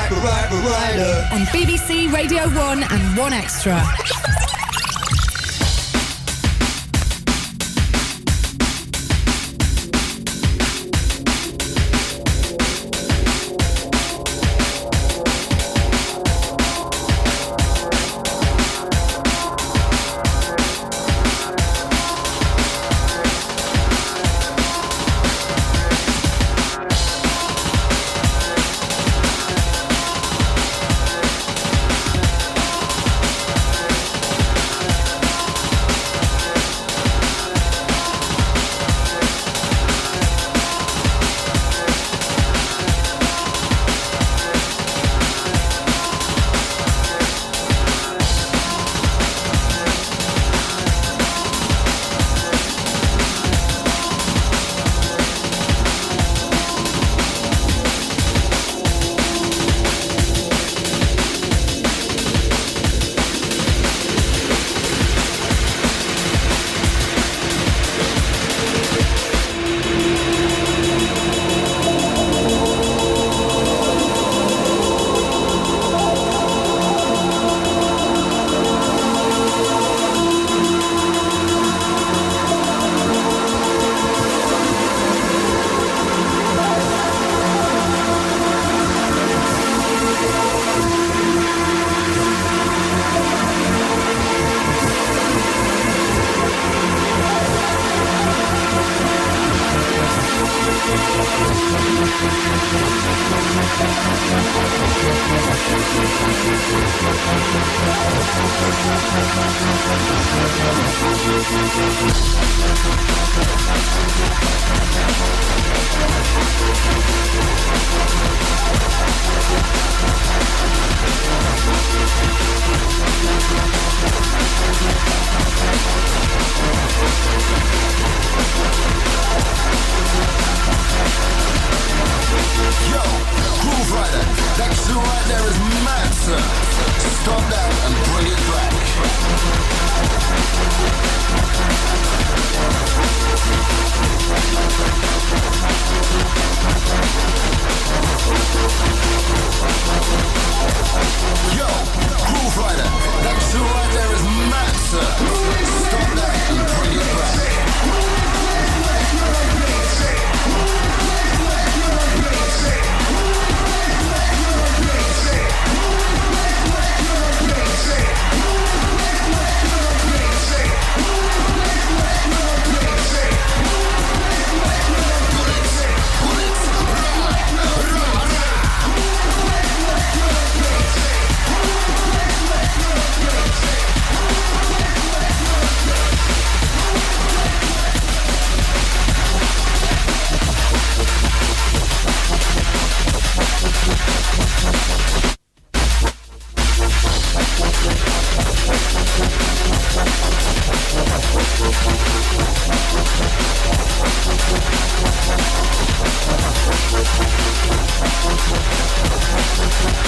Grooverider on BBC Radio 1 and 1 Extra.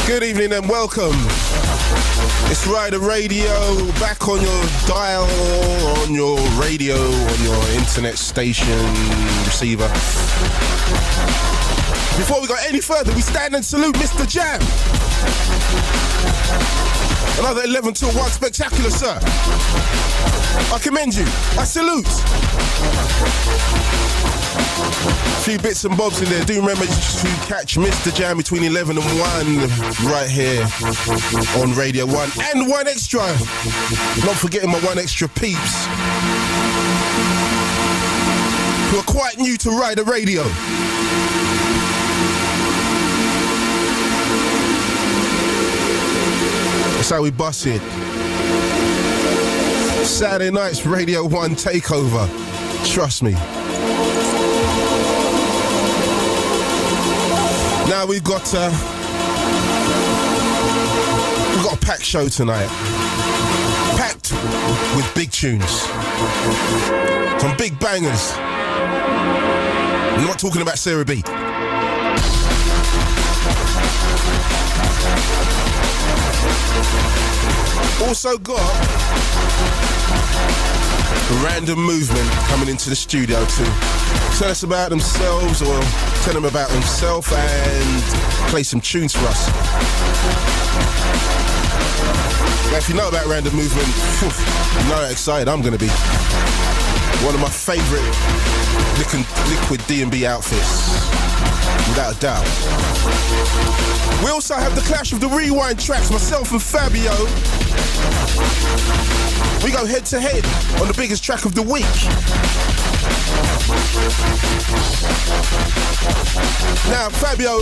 Good evening and welcome. It's Rider Radio, back on your dial, on your radio, on your internet station, receiver. Before we go any further, we stand and salute Mr. Jam. Another 11 till 1 spectacular, sir. I commend you. I salute. A few bits and bobs in there. Do remember to catch Mr. Jam between 11 and 1 right here on Radio 1 and 1 Extra. Not forgetting my 1 Extra peeps who are quite new to Rider Radio. That's how we bust it. Saturday night's Radio 1 takeover. Trust me. Now we've got a packed show tonight. Packed with big tunes. Some big bangers. I'm not talking about Sarah B. Also got a random movement coming into the studio too. tell us about themselves or tell them about themselves and play some tunes for us. Now, if you know about Random Movement, you know how excited I'm going to be. One of my favourite liquid D&B outfits, without a doubt. We also have the clash of the rewind tracks, myself and Fabio. We go head to head on the biggest track of the week. Now, Fabio,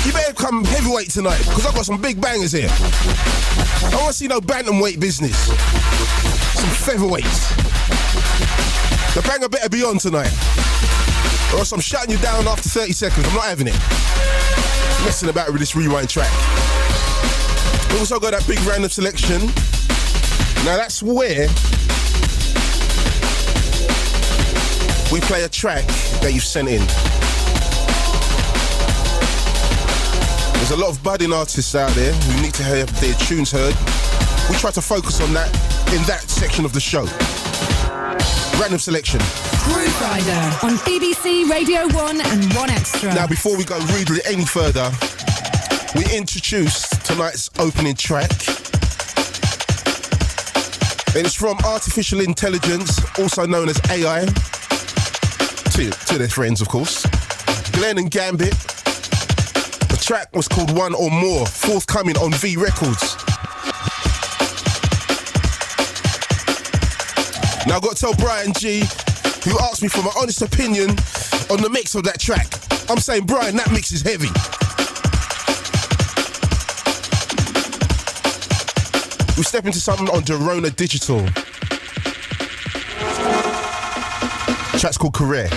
you better come heavyweight tonight, because I've got some big bangers here. I don't want to see no bantamweight business. Some featherweights. The banger better be on tonight, or else I'm shutting you down after 30 seconds. I'm not having it. Messing about with this rewind track. We also got that big random selection. Now that's where we play a track that you've sent in. There's a lot of budding artists out there who need to have their tunes heard. We try to focus on that in that section of the show. Random selection. Grooverider on BBC Radio 1 and 1 Extra. Now, before we go really any further, we introduce tonight's opening track. It is from Artificial Intelligence, also known as AI, to their friends, of course. Glenn and Gambit. The track was called One or More, forthcoming on V Records. Now I've got to tell Brian G, who asked me for my honest opinion on the mix of that track. I'm saying, Brian, that mix is heavy. We step into something on Jerona Digital. The track's called Curare.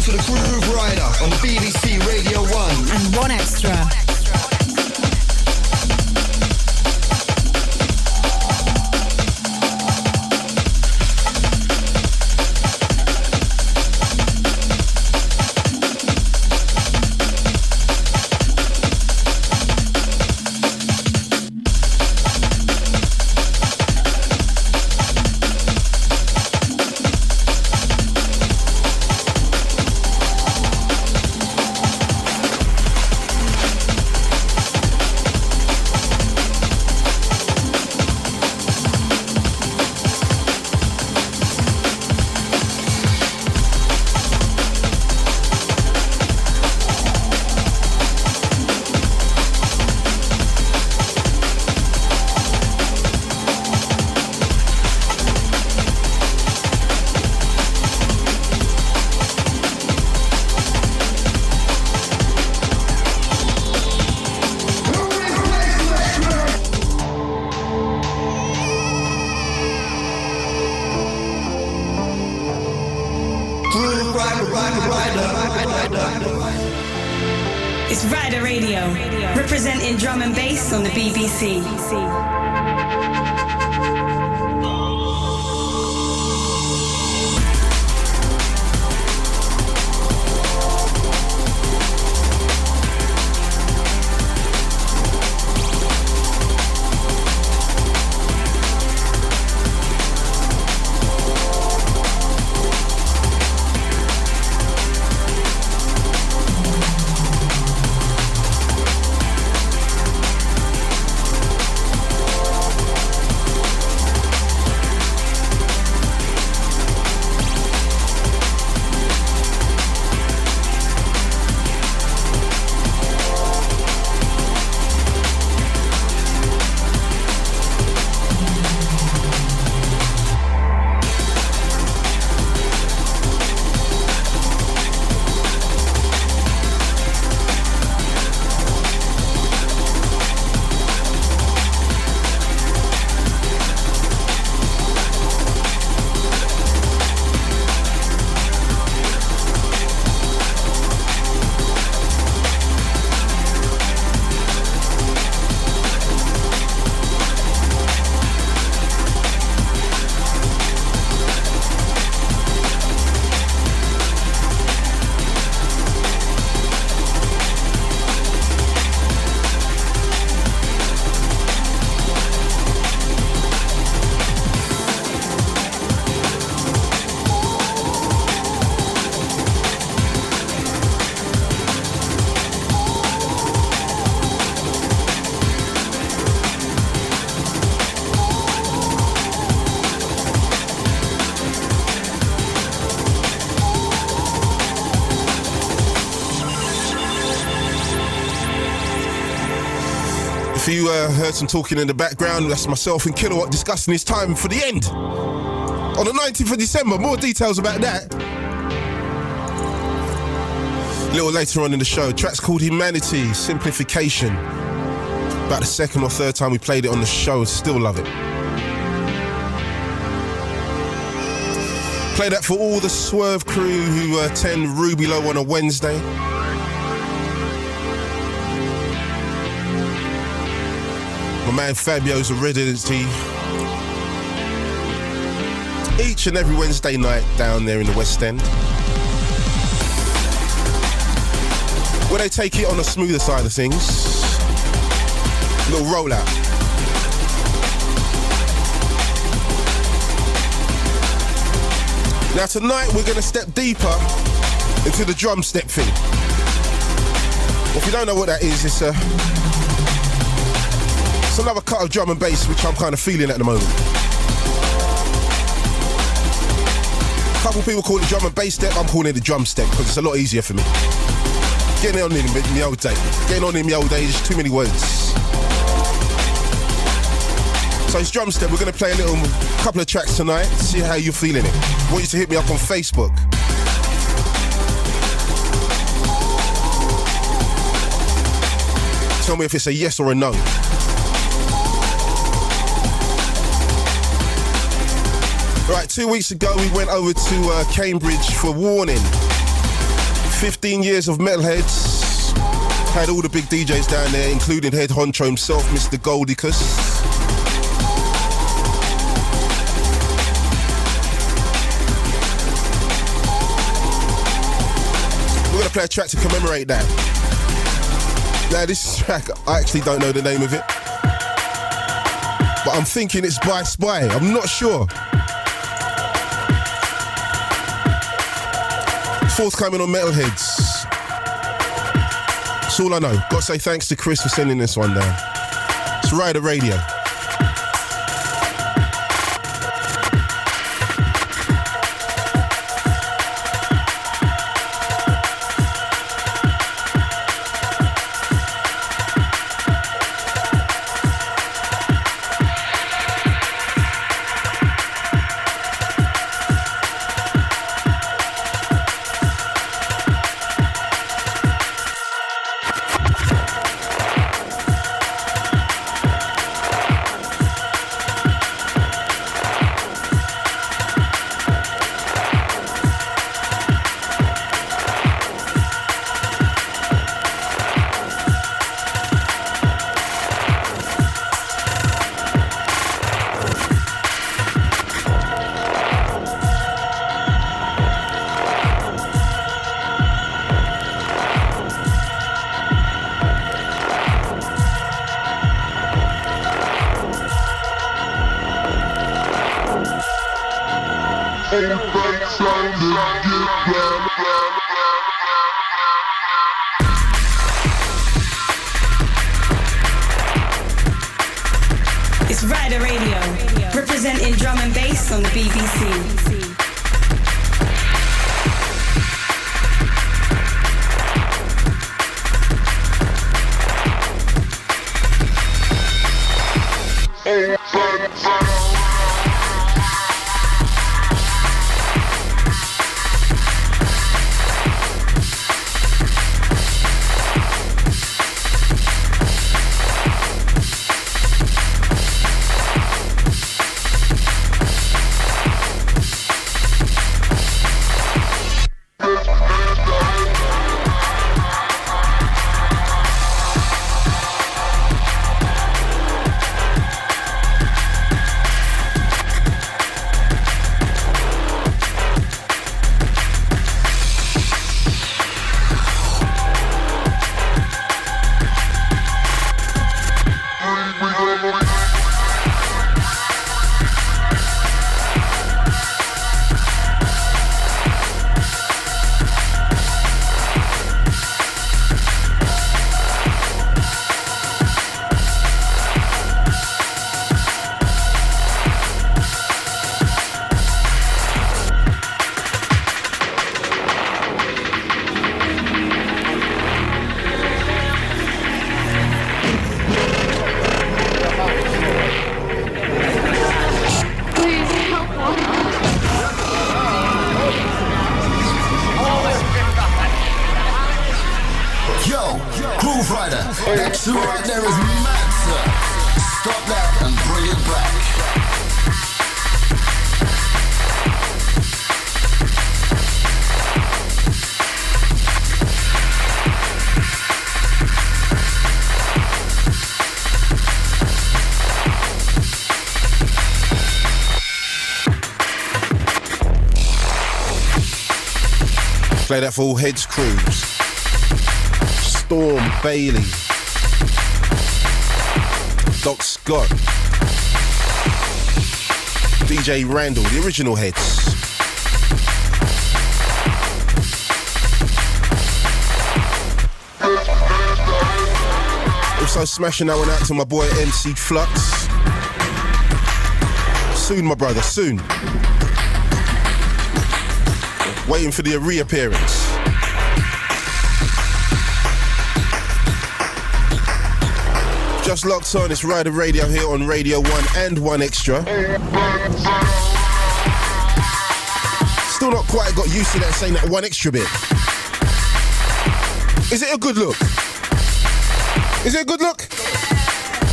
to the Grooverider on BBC Radio 1 and One Extra. It's Rider Radio, representing drum and bass on the BBC. If you heard some talking in the background, that's myself and Kilowatt discussing his time for the end. On the 19th of December, more details about that. A little later on in the show, track's called Humanity, Simplification. About the second or third time we played it on the show, still love it. Play that for all the Swerve crew who attend Ruby Low on a Wednesday. My man Fabio's Aridity. Each and every Wednesday night down there in the West End. Where they take it on the smoother side of things. A little rollout. Now tonight we're going to step deeper into the drum step thing. If you don't know what that is, it's another cut of drum and bass which I'm kind of feeling at the moment. A couple people call it drum and bass step, I'm calling it the drum step because it's a lot easier for me. Getting on in my old day. Getting on in my old age, too many words. So it's drum step, we're going to play a couple of tracks tonight, see how you're feeling it. I want you to hit me up on Facebook. Tell me if it's a yes or a no. Right, 2 weeks ago we went over to Cambridge for Warning 15 years of Metalheadz. Had all the big DJs down there, including head honcho himself, Mr. Goldicus. We're gonna play a track to commemorate that. Now this track, I actually don't know the name of it, but I'm thinking it's by S.P.Y. I'm not sure. Forthcoming on Metalheadz. That's all I know. Got to say thanks to Chris for sending this one down. It's Rider Radio. It's Rider Radio, representing drum and bass on the BBC. Grooverider, that tune right there is mad, sir. Stop that and bring it back. Play that for all Heads crews. Storm, Bailey, Doc Scott, DJ Randall, the original Heads. Also smashing that one out to my boy MC Flux. Soon, my brother, soon. Waiting for the reappearance. Just locked on, it's Rider Radio here on Radio 1 and 1 Extra. Still not quite got used to that, saying that 1 Extra bit. Is it a good look? Is it a good look?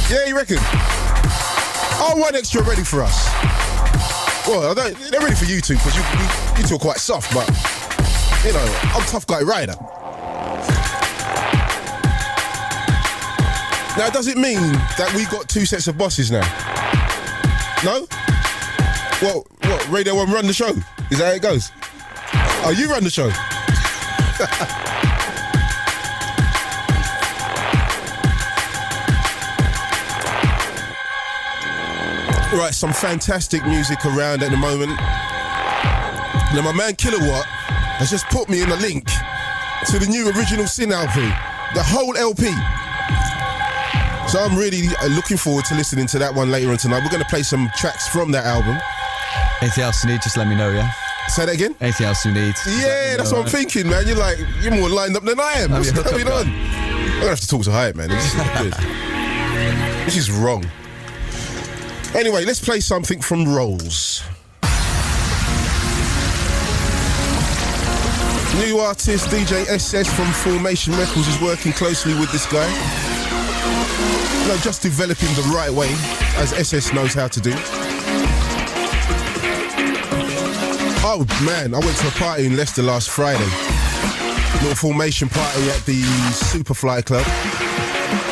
Yeah, you reckon? Are 1 Extra ready for us? Well, they're ready for you two, because you two are quite soft, but You know, I'm Tough Guy Rider. Now, does it mean that we got two sets of bosses now? No? What, Radio 1 run the show? Is that how it goes? Oh, you run the show? Right, some fantastic music around at the moment. Now, my man Kilowatt has just put me in a link to the new Original Sin LP, the whole LP. So I'm really looking forward to listening to that one later on tonight. We're going to play some tracks from that album. Anything else you need, just let me know, yeah? Say that again? Anything else you need? Yeah, that's what I'm thinking, man. You're more lined up than I am. What's going on? I'm going to have to talk to Hyatt, man. This is not good. This is wrong. Anyway, let's play something from Rollz. New artist DJ SS from Formation Records is working closely with this guy. No, just developing the right way, as SS knows how to do. Oh man, I went to a party in Leicester last Friday. Little Formation party at the Superfly Club.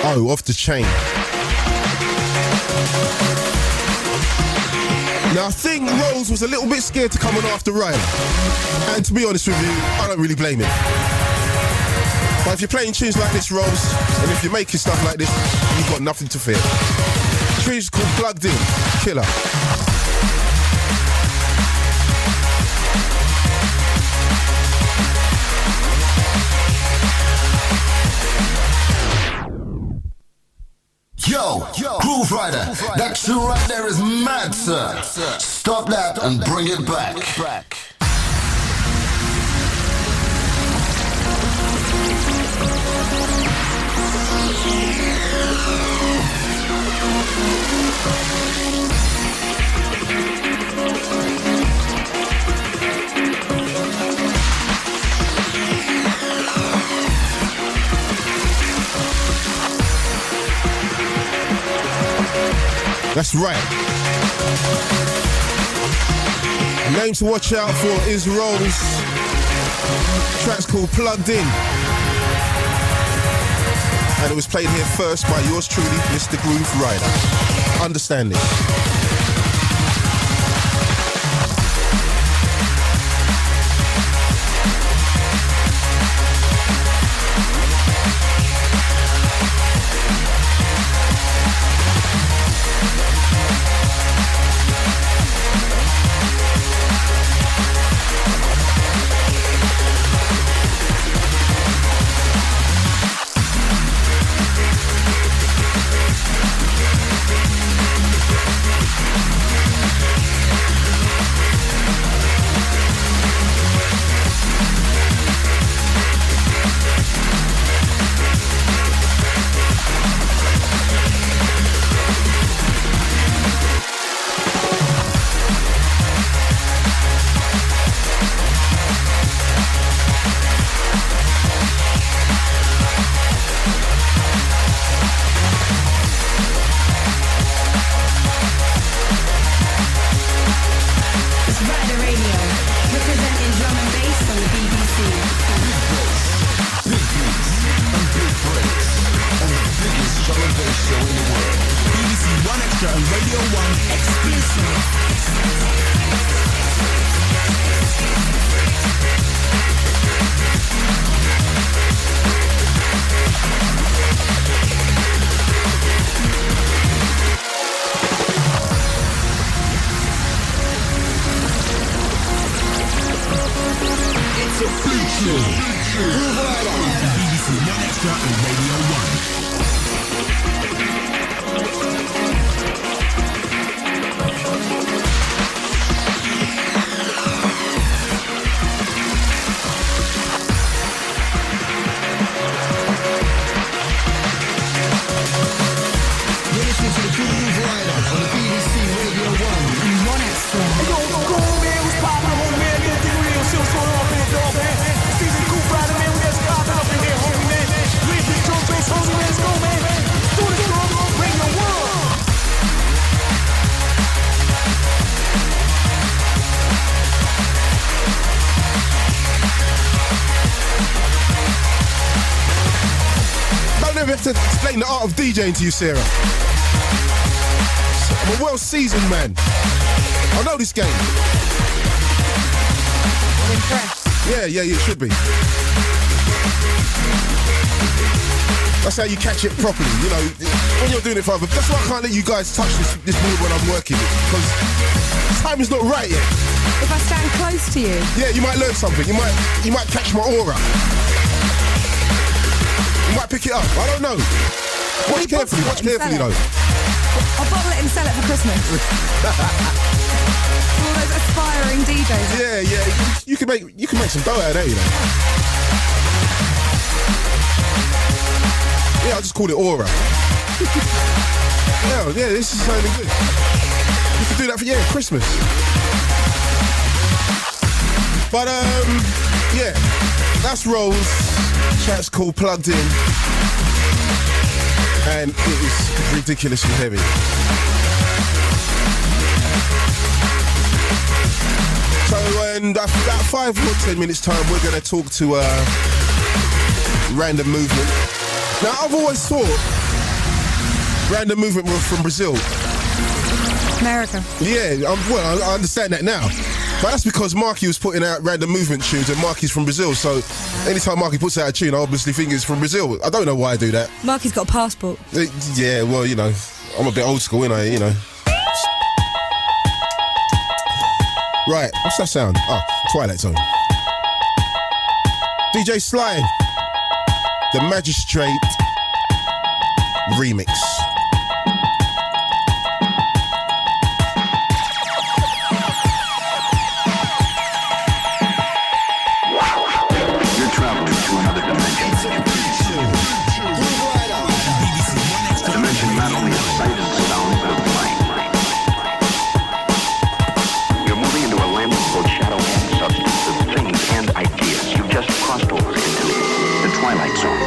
Oh, off the chain. Now I think Rollz was a little bit scared to come on after Ryder. And to be honest with you, I don't really blame him. But if you're playing tunes like this, Rollz, and if you're making stuff like this, you've got nothing to fear. The tune's called Plugged In, killer. Yo, Grooverider, that tune right there is mad, sir. Stop that and bring it back. That's right. Name to watch out for is Rollz. Track's called Plugged In. And it was played here first by yours truly, Mr. Grooverider. Understand this. Season cool Friday, man, we just popping up in here, homie, man. Listen, drum bass, homie, man. to explain the art of DJing to you, Sarah. I'm a well-seasoned man. I know this game. I'm impressed. Yeah, it should be. That's how you catch it properly, you know, when you're doing it for other. That's why I can't let you guys touch this board when I'm working it, because time is not right yet. If I stand close to you. Yeah, you might learn something. You might catch my aura. You might pick it up. I don't know. Watch carefully though. I'll bottle it and sell it for Christmas. All those aspiring DJs. Yeah. You can make some dough out of that, you know. Yeah, I just called it aura. yeah, this is sounding good. You can do that for Christmas. But yeah, that's Rollz. Chat's called Plugged In, and it is ridiculously heavy. So, and about 5 or 10 minutes time, we're going to talk to Random Movement. Now, I've always thought Random Movement was from Brazil. America. Yeah, I understand that now. But that's because Marky was putting out Random Movement tunes, and Marky's from Brazil, so anytime Marky puts out a tune, I obviously think it's from Brazil. I don't know why I do that. Marky's got a passport. Yeah, well, you know, I'm a bit old school, ain't I, you know. Right, what's that sound? Oh, Twilight Zone. DJ Sly, the Majistrate remix. You're traveling to another dimension. A dimension not only of sight and sound, but of mind. You're moving into a land of both shadow and substance, of things and ideas. You've just crossed over into the Twilight Zone.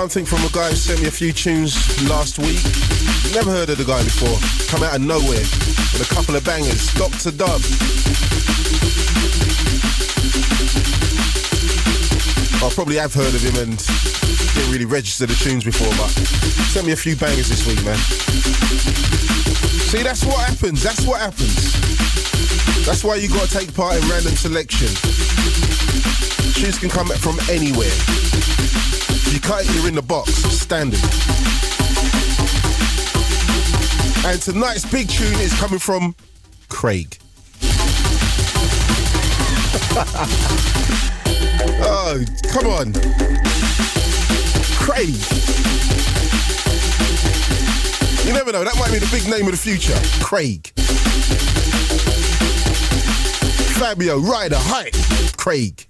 Something from a guy who sent me a few tunes last week. Never heard of the guy before. Come out of nowhere with a couple of bangers. Dr.Dub. I probably have heard of him and didn't really register the tunes before, but sent me a few bangers this week, man. See, that's what happens. That's what happens. That's why you got to take part in random selection. Tunes can come from anywhere. You cut it, you're in the box, standard. And tonight's big tune is coming from Craig. Oh, come on. Craig. You never know, that might be the big name of the future. Craig. Fabio, Ryder, hi. Craig.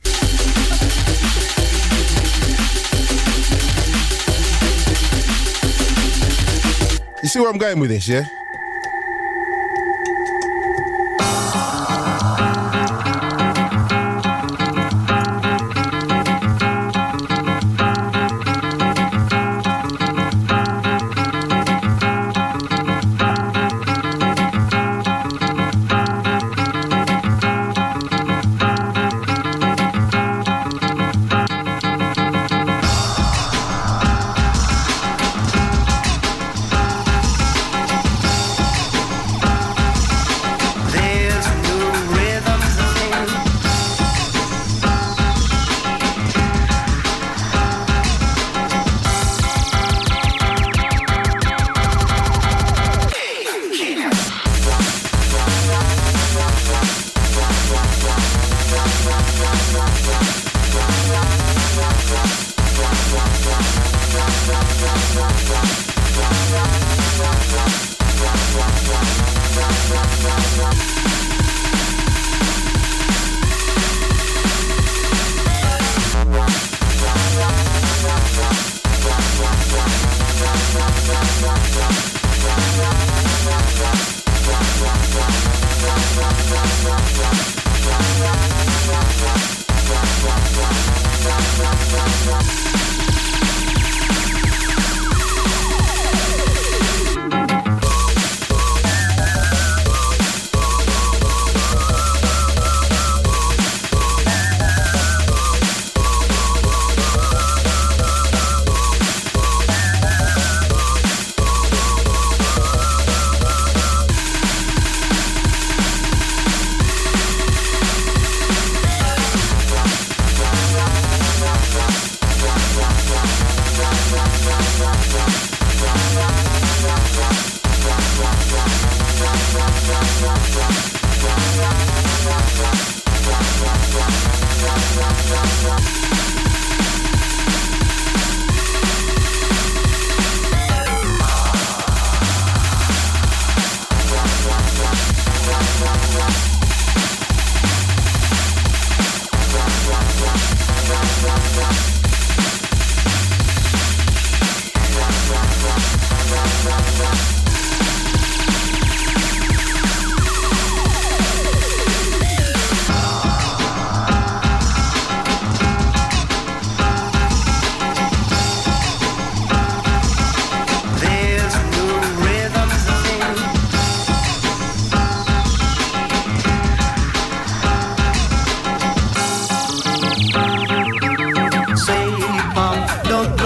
You see where I'm going with this, yeah?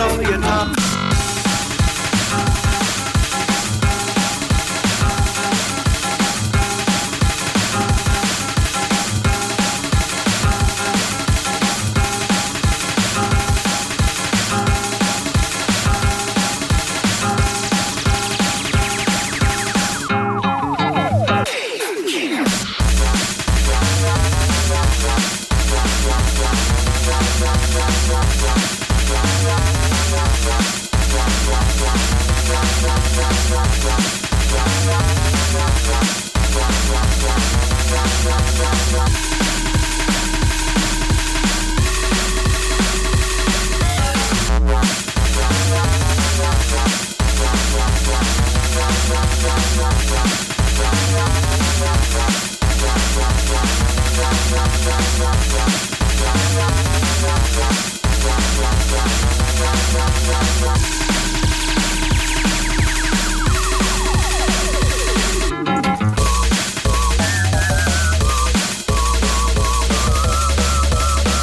know you're not.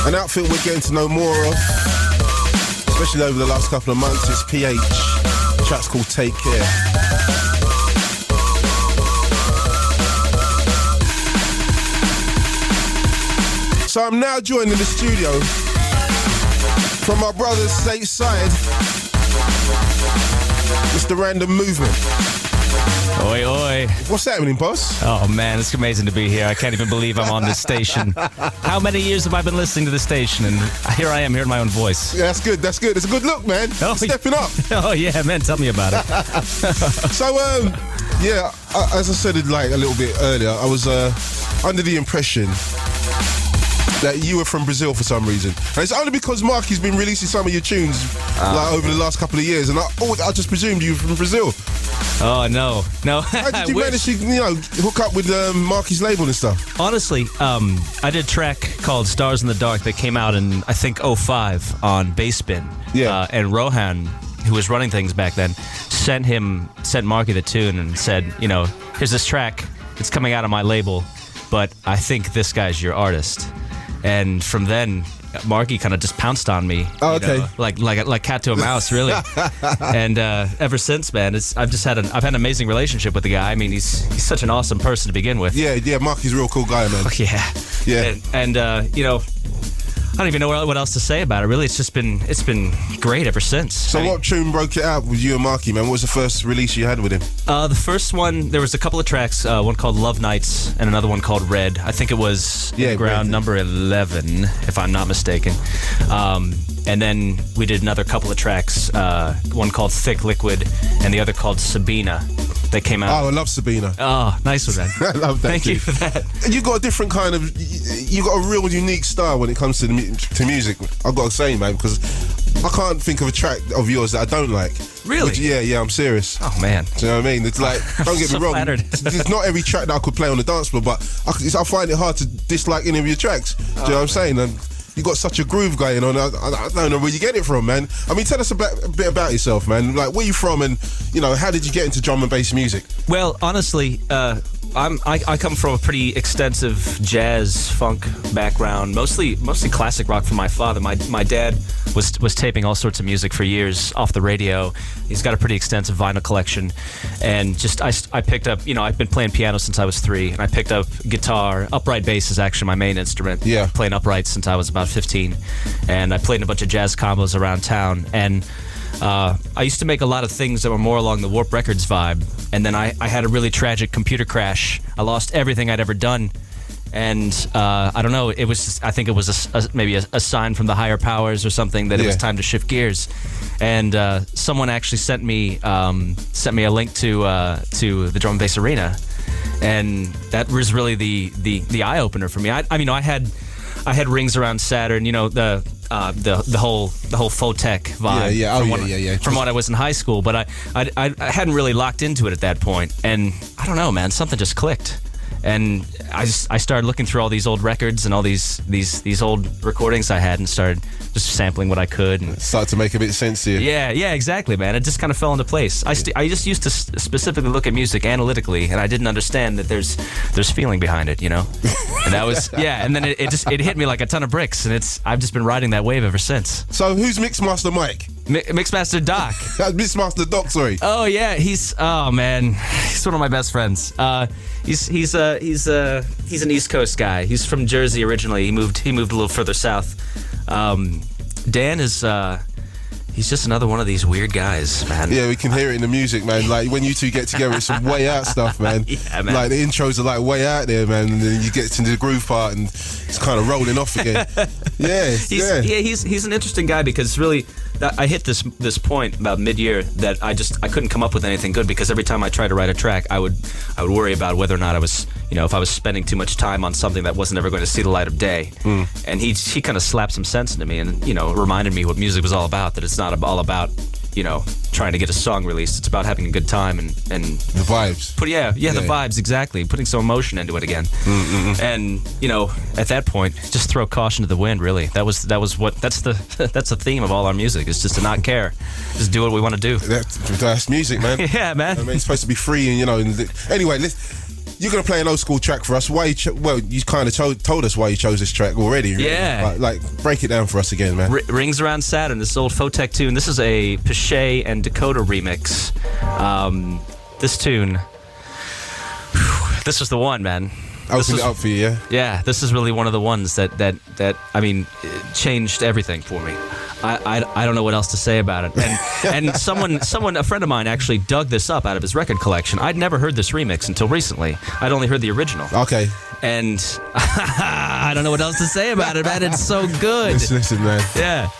An outfit we're getting to know more of, especially over the last couple of months, is PH. The track's called Take Care. So I'm now joined in the studio from my brother's stateside, Mr. Random Movement. Oi, oi. What's happening, boss? Oh, man, it's amazing to be here. I can't even believe I'm on this station. How many years have I been listening to the station? And here I am, hearing my own voice. Yeah, that's good, that's good. It's a good look, man. Oh, stepping up. Oh, yeah, man, tell me about it. So, yeah, as I said it like a little bit earlier, I was under the impression that you were from Brazil for some reason. And it's only because Marky's been releasing some of your tunes like over the last couple of years, and I just presumed you were from Brazil. Oh, no. How did you manage to, hook up with Marky's label and stuff? Honestly, I did a track called Stars in the Dark that came out in, I think, 05 on Bassbin. Yeah. And Rohan, who was running things back then, sent Marky the tune and said, here's this track. It's coming out on my label, but I think this guy's your artist. And from then, Marky kind of just pounced on me. Oh, okay. Like cat to a mouse, really. And ever since, man, I've had an amazing relationship with the guy. I mean, he's such an awesome person to begin with. Yeah, Marky's a real cool guy, man. Oh, yeah. Yeah. And I don't even know what else to say about it. Really, it's been great ever since. So what tune broke it out with you and Marky, man? What was the first release you had with him? The first one, there was a couple of tracks, one called Love Nights and another one called Red. I think it was Innerground number 11, if I'm not mistaken. And then we did another couple of tracks, one called Thick Liquid and the other called Sabina. They came out. Oh, I love Sabina. Oh, nice one, man. I love that. Thank you for that. You got a different kind of, you got a real unique style when it comes to music. I've got to say, man, because I can't think of a track of yours that I don't like. Really? Yeah, I'm serious. Oh, man. Do you know what I mean? It's like, don't get me wrong. Flattered. It's not every track that I could play on the dance floor, but I find it hard to dislike any of your tracks. Do you know what I'm saying? And you got such a groove going on. I don't know where you get it from, man. I mean, tell us a bit about yourself, man. Like, where you from, and how did you get into drum and bass music? Well, honestly, I come from a pretty extensive jazz funk background, mostly classic rock from my father. My dad was taping all sorts of music for years off the radio. He's got a pretty extensive vinyl collection, and I picked up. I've been playing piano since I was 3, and I picked up guitar. Upright bass is actually my main instrument. Yeah, playing upright since I was about 15, and I played in a bunch of jazz combos around town. And I used to make a lot of things that were more along the Warp Records vibe, and then I had a really tragic computer crash. I lost everything I'd ever done, and I don't know. I think it was maybe a sign from the higher powers or something that it was time to shift gears. And someone actually sent me a link to the Drum and Bass Arena, and that was really the eye opener for me. I had rings around Saturn, the whole Photek vibe. From when I was in high school, but I hadn't really locked into it at that point, and I don't know, man, something just clicked, and I started looking through all these old records and all these old recordings I had, and started just sampling what I could. And Started to make a bit of sense to you. yeah, exactly, man. It just kind of fell into place. I just used to specifically look at music analytically, and I didn't understand that there's feeling behind it, you know. And that was and then it hit me like a ton of bricks, and I've just been riding that wave ever since. So who's Mixmaster Mike? Mixmaster Doc. Mixmaster Doc, sorry. Oh yeah, he's one of my best friends. He's an East Coast guy. He's from Jersey originally. He moved a little further south. Dan is he's just another one of these weird guys, man. Yeah, we can hear it in the music, man. Like when you two get together, it's some way out stuff, man. Yeah, man. Like the intros are like way out there, man. And then you get to the groove part and it's kind of rolling off again. He's an interesting guy because really I hit this point about mid-year that I couldn't come up with anything good because every time I tried to write a track, I would worry about whether or not I was, if I was spending too much time on something that wasn't ever going to see the light of day. And he kind of slapped some sense into me and reminded me what music was all about. That it's not all about trying to get a song released. It's about having a good time and the vibes. The vibes, exactly. Putting some emotion into it again. And at that point, just throw caution to the wind. Really, that's the theme of all our music. Is just to not care, just do what we want to do. That's music, man. Yeah, man. I mean, it's supposed to be free, and anyway, you're gonna play an old school track for us. Why? You kind of told us why you chose this track already. Really. Yeah. Like break it down for us again, man. Rings Around Saturn. This old Photek tune. This is a Peshay and Decoder remix. This tune. This was the one, man. Opened it up for you, yeah. Yeah. This is really one of the ones that I mean, changed everything for me. I don't know what else to say about it. And a friend of mine actually dug this up out of his record collection. I'd never heard this remix until recently. I'd only heard the original. Okay. And I don't know what else to say about it, man. It's so good. Listen, man. Yeah.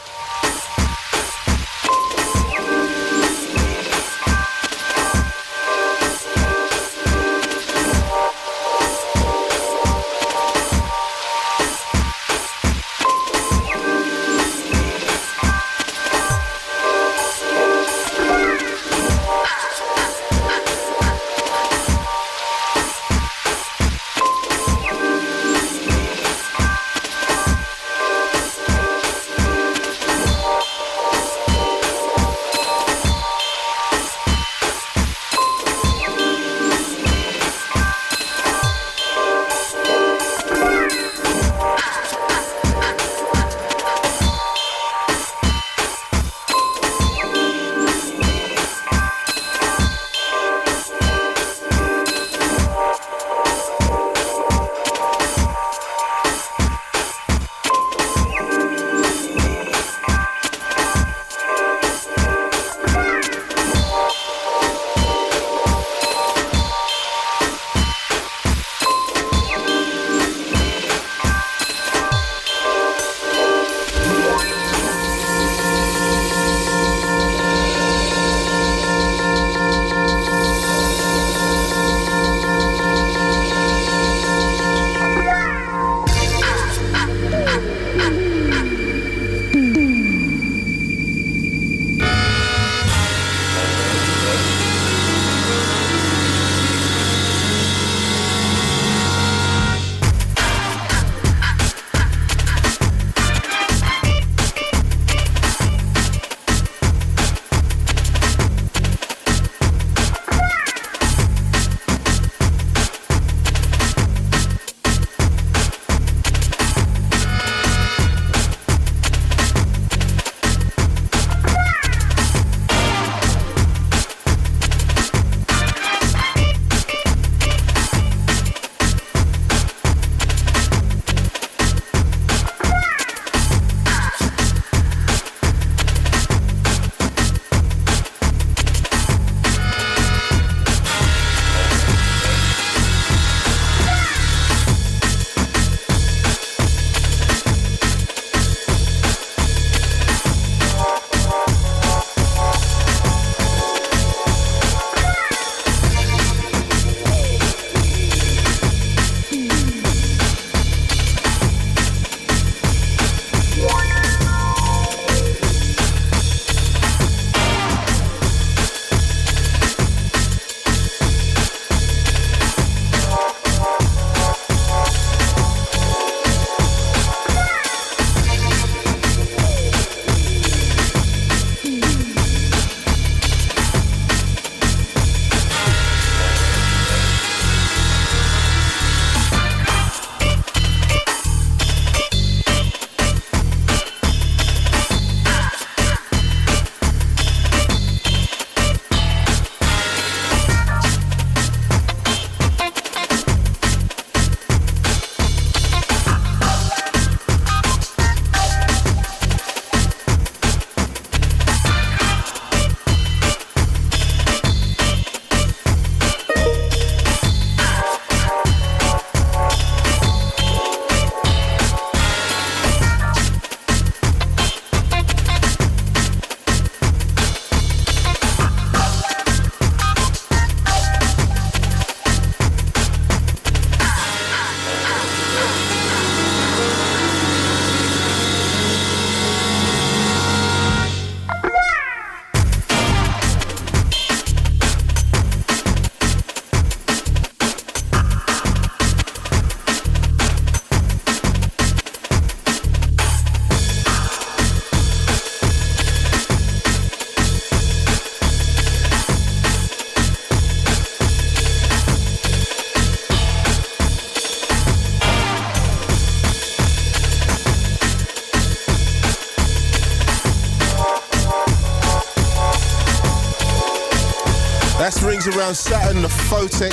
That's Rings Around Saturn, the Photek.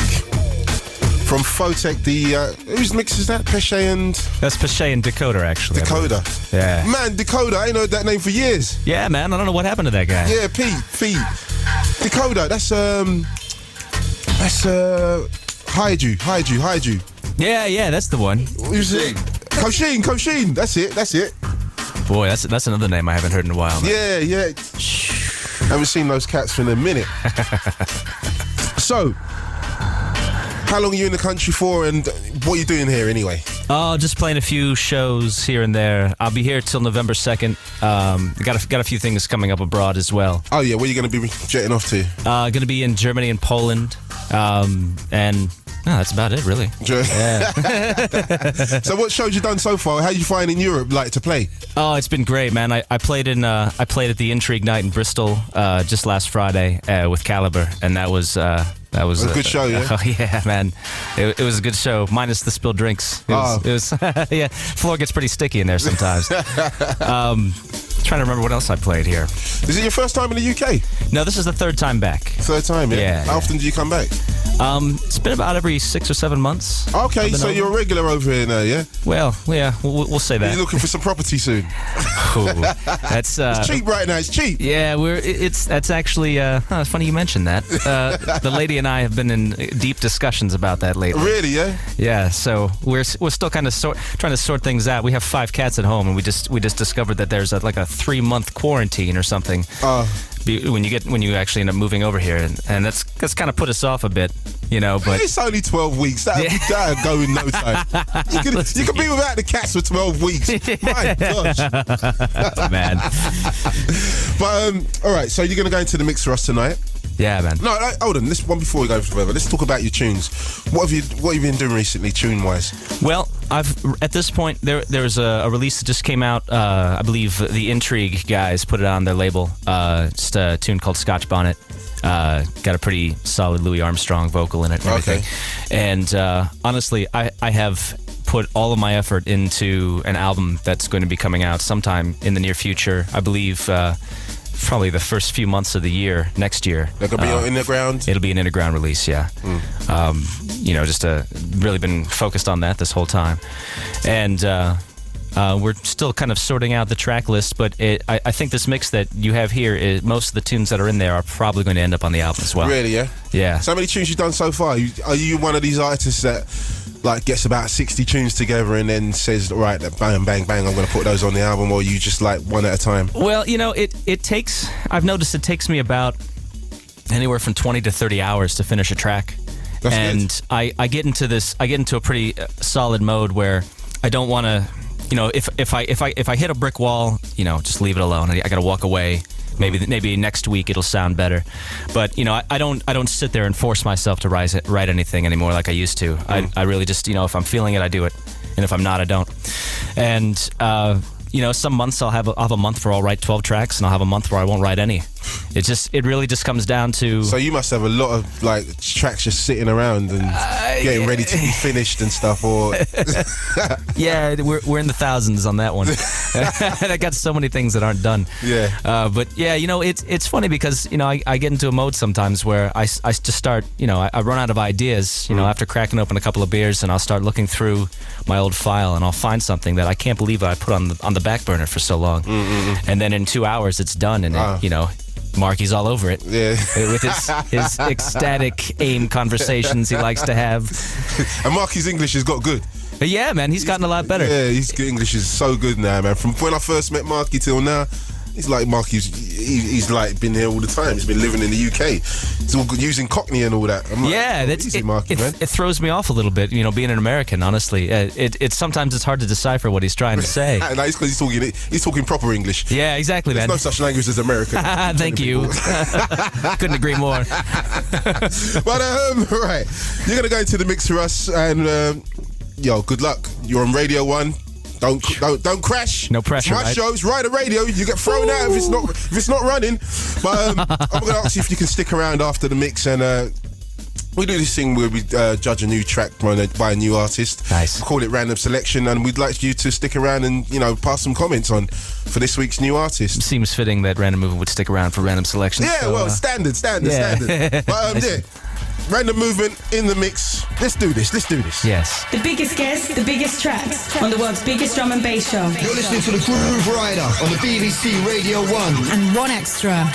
From Photek, whose mix is that? Peshay and... That's Peshay and Decoder, actually. Decoder. Yeah. Man, Decoder, I ain't heard that name for years. Yeah, man, I don't know what happened to that guy. Yeah, Pete. Decoder, that's Haiju. Yeah, that's the one. Who's it? Koshin, that's it. Boy, that's another name I haven't heard in a while, man. Yeah. Haven't seen those cats for a minute. So, how long are you in the country for, and what are you doing here anyway? Oh, just playing a few shows here and there. I'll be here till November 2nd. Got a few things coming up abroad as well. Oh yeah, where are you going to be jetting off to? Going to be in Germany and Poland, and that's about it, really. Yeah. So, what shows you done so far? How you finding Europe like to play? Oh, it's been great, man. I played at the Intrigue Night in Bristol just last Friday with Caliber, and that was a good show, yeah? Oh, yeah, man. It was a good show, minus the spilled drinks. It was yeah, floor gets pretty sticky in there sometimes. Trying to remember what else I played here. Is it your first time in the UK? No, this is the third time back. Third time, yeah? Yeah. How often do you come back? It's been about every 6 or 7 months. Okay, so you're a regular over here now, yeah? Well, yeah, we'll say that. You're looking for some property soon. Ooh, that's it's cheap right now. It's cheap. Yeah, that's actually it's funny you mentioned that. The lady and I have been in deep discussions about that lately. Really, yeah? Yeah. So we're still kind of trying to sort things out. We have 5 cats at home, and we just discovered that there's like a 3-month quarantine or something. When you actually end up moving over here, and that's kind of put us off a bit, you know. But it's only 12 weeks. That'll go in no time. You can be without the cats for 12 weeks. My gosh. Oh, man. But all right, so you're gonna go into the mix for us tonight. Yeah, man. No, hold on. This one before we go further. Let's talk about your tunes. What have you been doing recently, tune-wise? Well, at this point there's a release that just came out. I believe the Intrigue guys put it on their label. Just a tune called Scotch Bonnet. Got a pretty solid Louis Armstrong vocal in it and everything. Okay. And honestly, I have put all of my effort into an album that's going to be coming out sometime in the near future. I believe probably the first few months of the year, next year. That could be on Innerground? It'll be an Innerground release, yeah. You know, just really been focused on that this whole time. And we're still kind of sorting out the track list, but I think this mix that you have here, most of the tunes that are in there are probably going to end up on the album as well. Really, yeah? Yeah. So how many tunes you've done so far? Are you one of these artists that like gets about 60 tunes together and then says, all right, bang, bang, bang, I'm going to put those on the album, or you just like one at a time? Well, you know, I've noticed it takes me about anywhere from 20 to 30 hours to finish a track. That's and good. I get into a pretty solid mode where I don't want to, you know, if I hit a brick wall, you know, just leave it alone. I got to walk away. Maybe next week it'll sound better, but you know, I don't sit there and force myself to write anything anymore like I used to. I really just, you know, if I'm feeling it, I do it, and if I'm not, I don't. And you know, some months I'll have a month where I'll write 12 tracks, and I'll have a month where I won't write any. It really just comes down to. So you must have a lot of like tracks just sitting around and getting ready to be finished and stuff, or. Yeah, we're in the thousands on that one. And I got so many things that aren't done. Yeah. But yeah, you know, it's funny because, you know, I get into a mode sometimes where I just start, you know, I run out of ideas, you know, after cracking open a couple of beers, and I'll start looking through my old file, and I'll find something that I can't believe I put on the back burner for so long. And then in 2 hours it's done, and it, you know, Marky's all over it. Yeah. With his ecstatic AIM conversations he likes to have. And Marky's English has got good. But yeah, man, he's gotten a lot better. Yeah, his English is so good now, man. From when I first met Marky till now, it's like he's like been here all the time. He's been living in the UK. He's all using Cockney and all that. I'm like, yeah, it throws me off a little bit, you know, being an American, honestly. Sometimes it's hard to decipher what he's trying to say. No, it's because he's talking proper English. Yeah, exactly, There's man. no such language as American. Thank you. Couldn't agree more. But right, you're gonna go into the mix for us, and yo, good luck. You're on Radio 1. Don't crash. No pressure. My show's Rider Radio. You get thrown out if it's not running. But I'm gonna ask you if you can stick around after the mix and We do this thing where we judge a new track by a new artist. Nice. We call it Random Selection, and we'd like you to stick around and, you know, pass some comments on for this week's new artist. Seems fitting that Random Movement would stick around for Random Selection. Yeah, so, well, standard. yeah. But yeah, Random Movement in the mix. Let's do this. Yes. The biggest guests, the biggest tracks on the world's biggest drum and bass show. You're listening to the Grooverider on the BBC Radio 1. And one extra.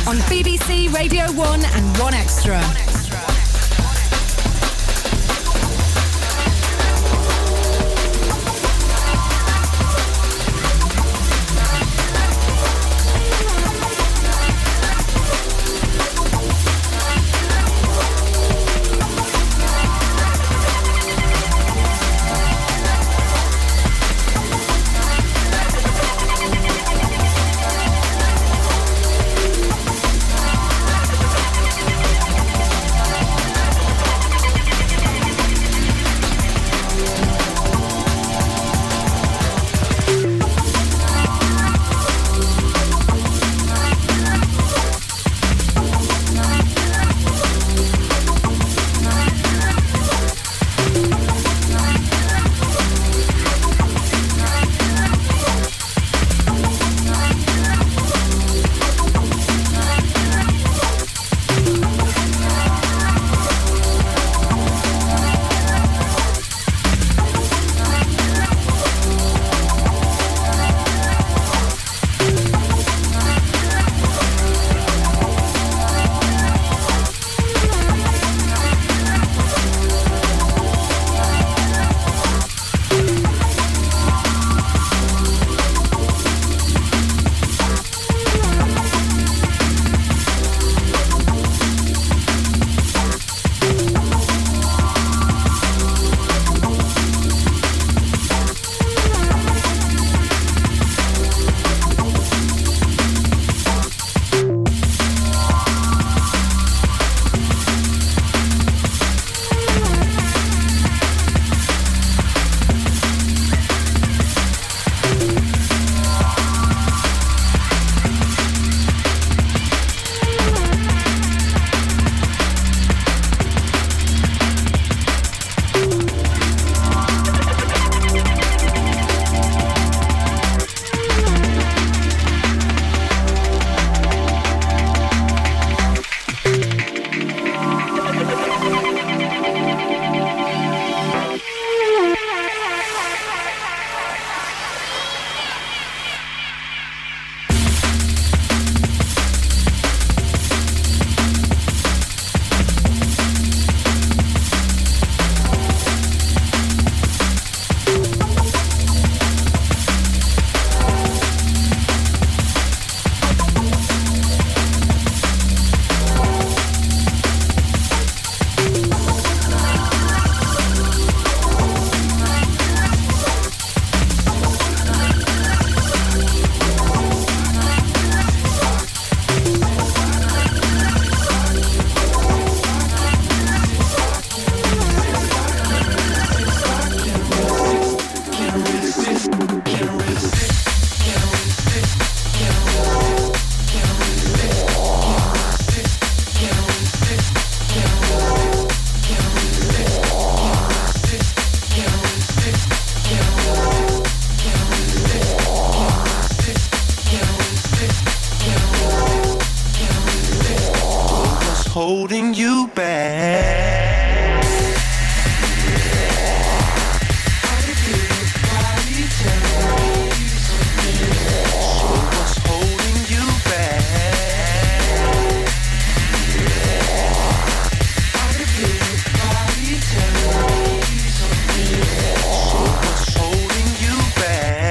on BBC Radio 1 and 1 Extra. holding you back. So what's holding you back? So what's holding you back?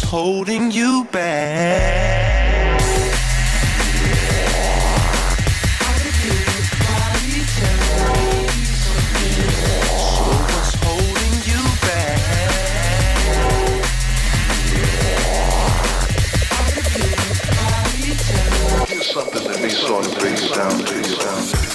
holding you back? Something that may sort of bring you down, bring you down.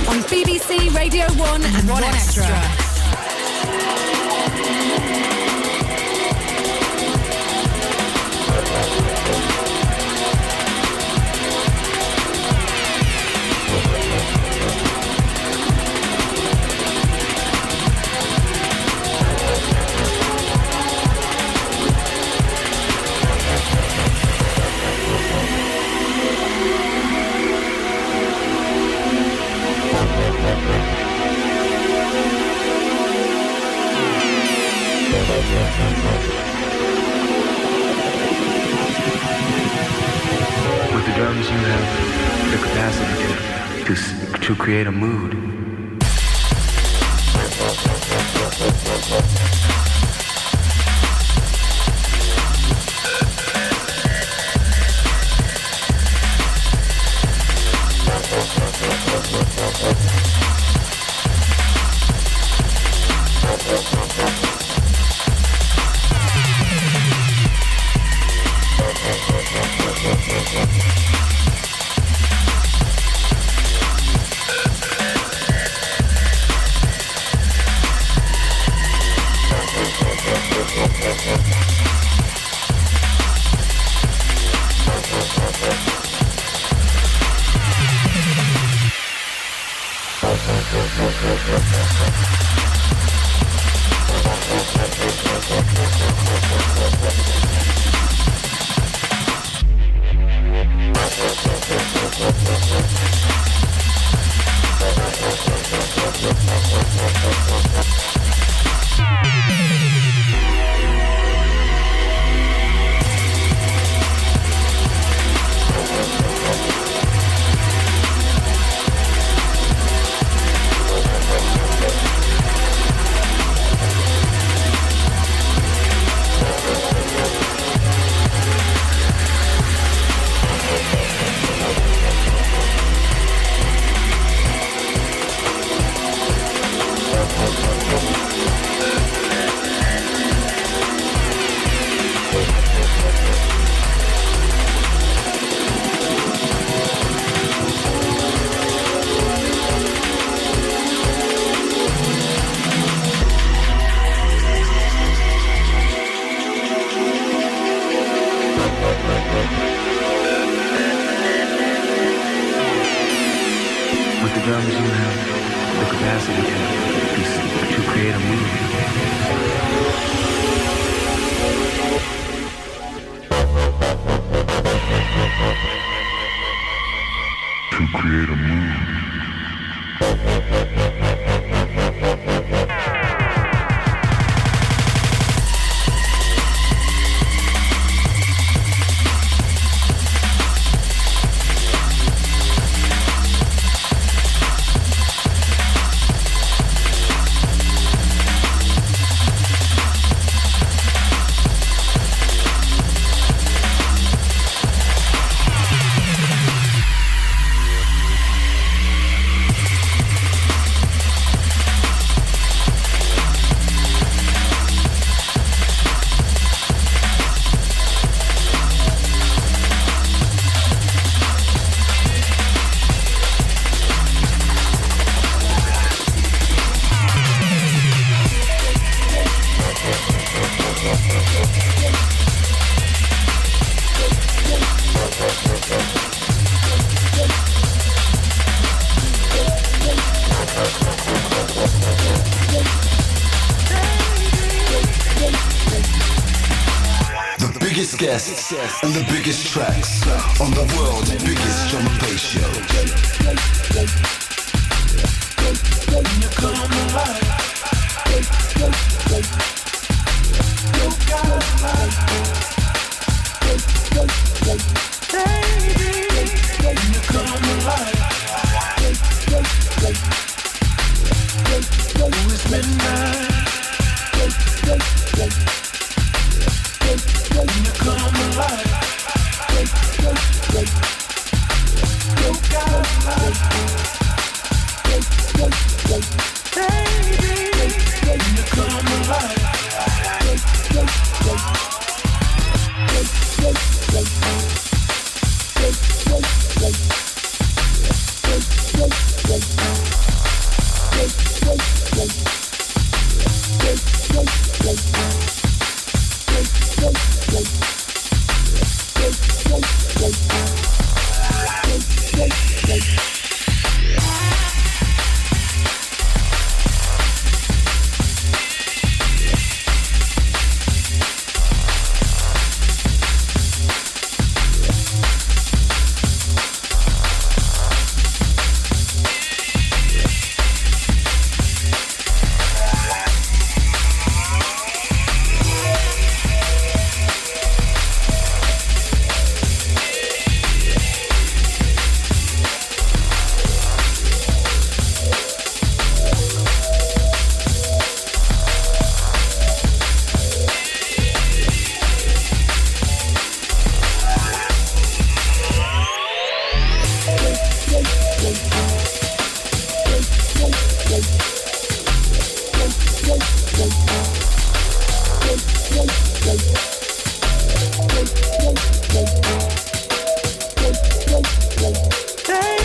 On BBC Radio 1 and 1 Extra. With the drums, you have the capacity to create a mood. with the drums, you have the capacity to create a movie. To create a movie. Guests and the biggest tracks on the world's biggest drum and bass show. You come alive. You got alive. Baby, you come alive. It's midnight. You come alive. You got alive.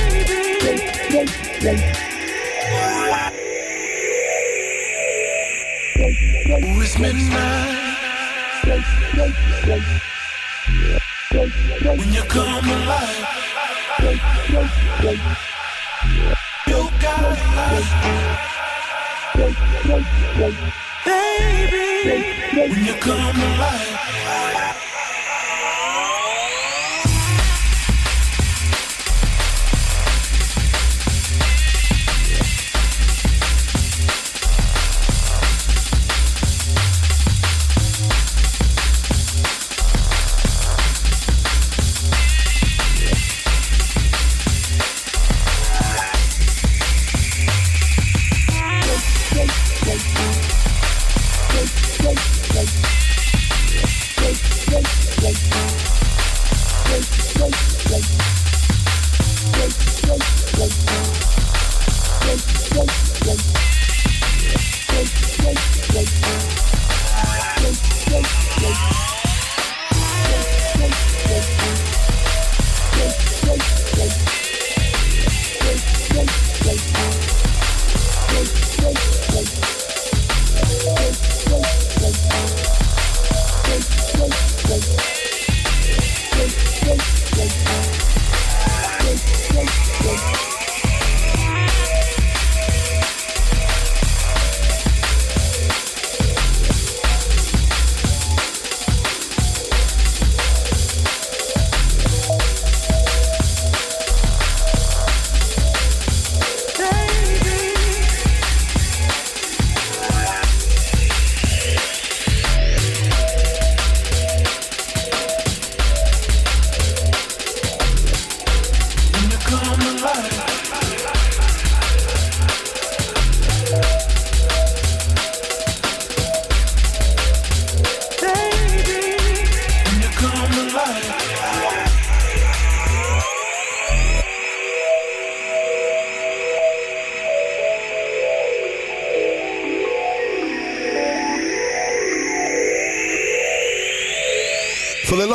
Baby, you come alive. It's midnight. When you come alive, you got alive. Baby, when you come alive.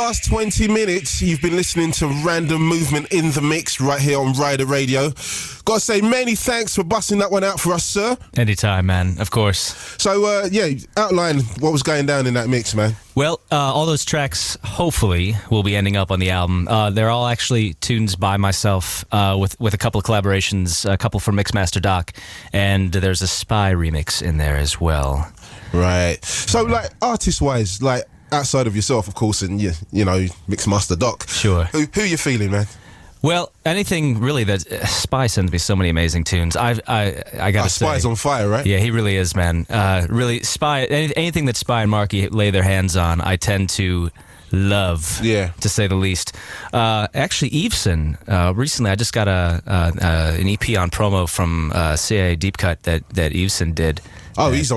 last 20 minutes, you've been listening to Random Movement in the Mix right here on Rider Radio. Got to say many thanks for busting that one out for us, sir. Anytime, man. Of course. So, outline what was going down in that mix, man. Well, all those tracks, hopefully, will be ending up on the album. They're all actually tunes by myself with a couple of collaborations, a couple from Mixmaster Doc, and there's a S.P.Y remix in there as well. Right. So, like, artist-wise, like, outside of yourself, of course, and, you know, Mixmaster Doc. Sure. Who you feeling, man? Well, anything really that S.P.Y sends me so many amazing tunes. I gotta say, S.P.Y's on fire, right? Yeah, he really is, man. Really, S.P.Y, anything that S.P.Y and Marky lay their hands on, I tend to love, to say the least. Actually, Eveson, recently I just got an EP on promo from CIA Deep Cut that Eveson did. He's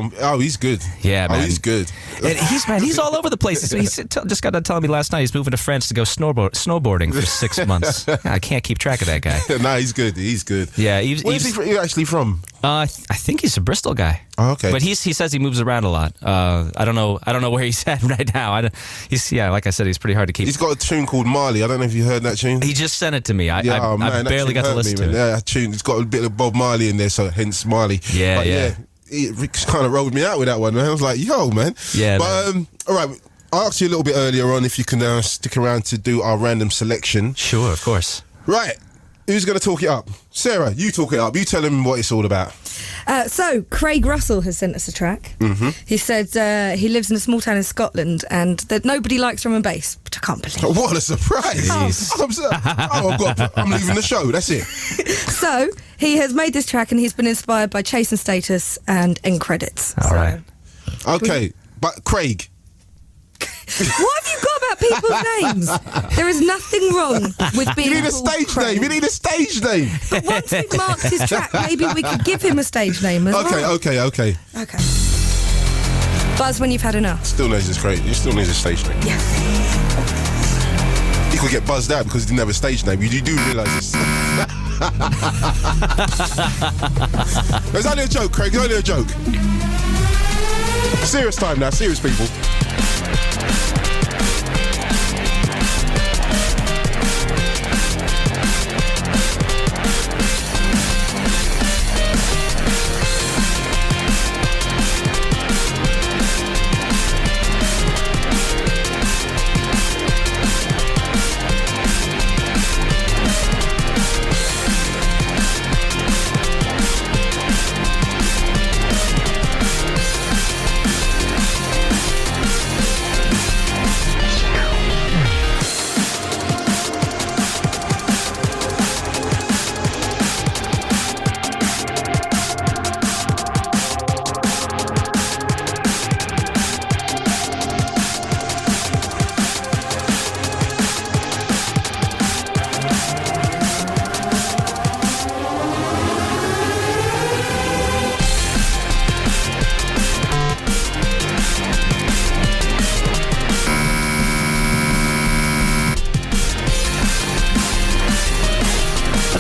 good. Yeah, man. He's good. And he's all over the place. He just got done telling me last night he's moving to France to go snowboarding for 6 months. I can't keep track of that guy. No, he's good. He's good. Yeah, where's he actually from? I think he's a Bristol guy. Oh, okay. But he says he moves around a lot. I don't know where he's at right now. Like I said, he's pretty hard to keep. He's got a tune called Marley. I don't know if you heard that tune. He just sent it to me. I barely got to listen to it. Yeah, that tune. It's got a bit of Bob Marley in there, so hence Marley. Yeah. It kind of rolled me out with that one, man. I was like, yo, man. Yeah. But, all right, I asked you a little bit earlier on if you can stick around to do our random selection. Sure, of course. Right. Who's going to talk it up? Sarah, you talk it up. You tell him what it's all about. So, Craig Russell has sent us a track. Mm-hmm. He said he lives in a small town in Scotland and that nobody likes drum and bass, which I can't believe. What a surprise. I'm leaving the show, that's it. So, he has made this track and he's been inspired by Chase and Status and End Credits. All right. Okay, but Craig. What have you got about people's names? There is nothing wrong with being You need a stage name. You need a stage name. But once we've marked his track, maybe we could give him a stage name as well. Okay. Buzz when you've had enough. Still needs his stage name. Yeah. He could get buzzed out because he didn't have a stage name. You do realise this. It's only a joke, Craig. It's only a joke. Serious time now. Serious people.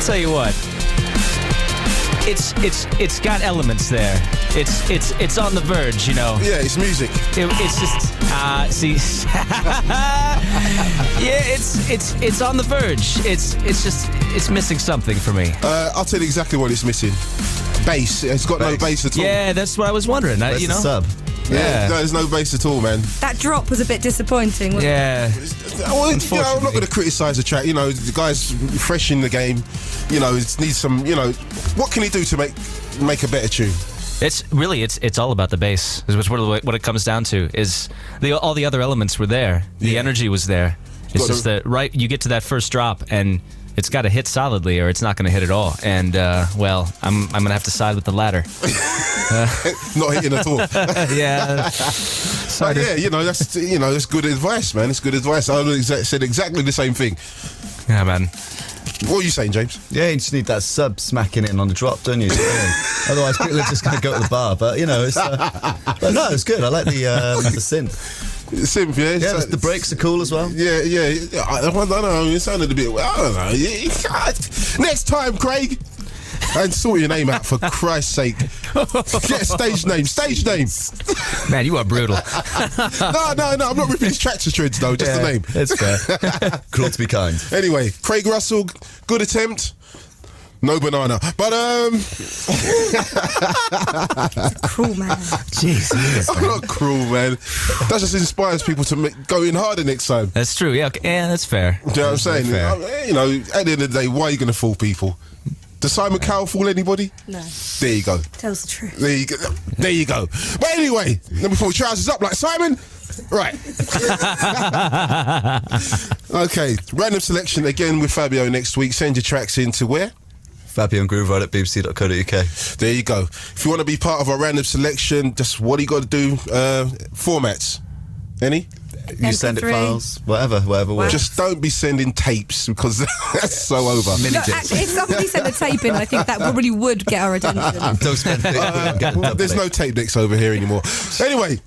Tell you what, it's got elements there. It's on the verge, you know. Yeah, it's music. It's just yeah, it's on the verge. It's missing something for me. I'll tell you exactly what it's missing. Bass. It's got no bass at all. Yeah, that's what I was wondering. That's the sub. Yeah, no, there's no bass at all, man. That drop was a bit disappointing, wasn't it? Well, I'm not going to criticise the track. You know, the guy's fresh in the game. You know, it needs some. You know, what can he do to make a better tune? It's all about the bass. Is what it comes down to. Is all the other elements were there. The energy was there. It's just that you get to that first drop and it's got to hit solidly or it's not going to hit at all. And I'm going to have to side with the latter. Not hitting at all. Yeah. But yeah, that's good advice, man. It's good advice. I said exactly the same thing. Yeah, man. What are you saying, James? Yeah, you just need that sub smacking in on the drop, don't you? Otherwise, people are just going to go to the bar. But it's but no, it's good. I like the synth. Synth, yeah. Yeah, the breaks are cool as well. Yeah. I don't know. It sounded a bit. I don't know. Next time, Craig. And sort your name out, for Christ's sake. Get a stage name. Man, you are brutal. No, I'm not ripping his tractor treads, though, just the name. It's fair. Cruel to be kind. Anyway, Craig Russell, good attempt. No banana. But, Cruel man. Jeez. I'm not cruel, man. That just inspires people to go in harder next time. That's true. Yeah, okay. Yeah, that's fair. Do you know what I'm saying? You know, at the end of the day, why are you going to fool people? Does Simon Cowell fool anybody? No. There you go. Tells the truth. There you go. But anyway, let me pull trousers up like Simon. Right. Okay, random selection again with Fabio next week. Send your tracks in to where? Fabio and Grooverider at bbc.co.uk. There you go. If you want to be part of our random selection, just what do you got to do? Formats. Any? You send it files, whatever works. Just don't be sending tapes because that's so over. No, actually, if somebody sent a tape in, I think that probably would get our attention. Don't spend it. There's no tape decks over here anymore. Anyway,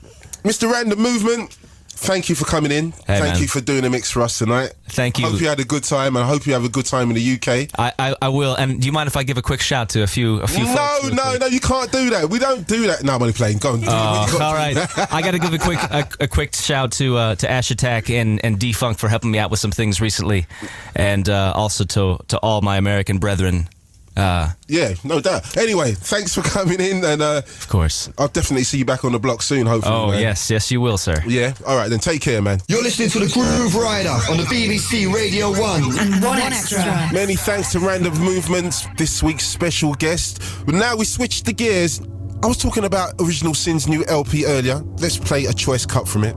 Mr. Random Movement, thank you for coming in. Thank you for doing a mix for us tonight. Thank you. Hope you had a good time, and I hope you have a good time in the UK. I will. And do you mind if I give a quick shout to a few folks? No, you can't do that. We don't do that. No, I'm only playing. Go on. All right. I got to give a quick shout to Ash Attack and D-Funk for helping me out with some things recently, and also to all my American brethren. Yeah, no doubt. Anyway, thanks for coming in, and of course, I'll definitely see you back on the block soon, hopefully. Oh, man. yes, you will, sir. Yeah, all right, then take care, man. You're listening to the Grooverider on the BBC Radio 1 and One Extra. Many thanks to Random Movements, this week's special guest. But now we switch the gears. I was talking about Original Sin's new LP earlier. Let's play a choice cut from it.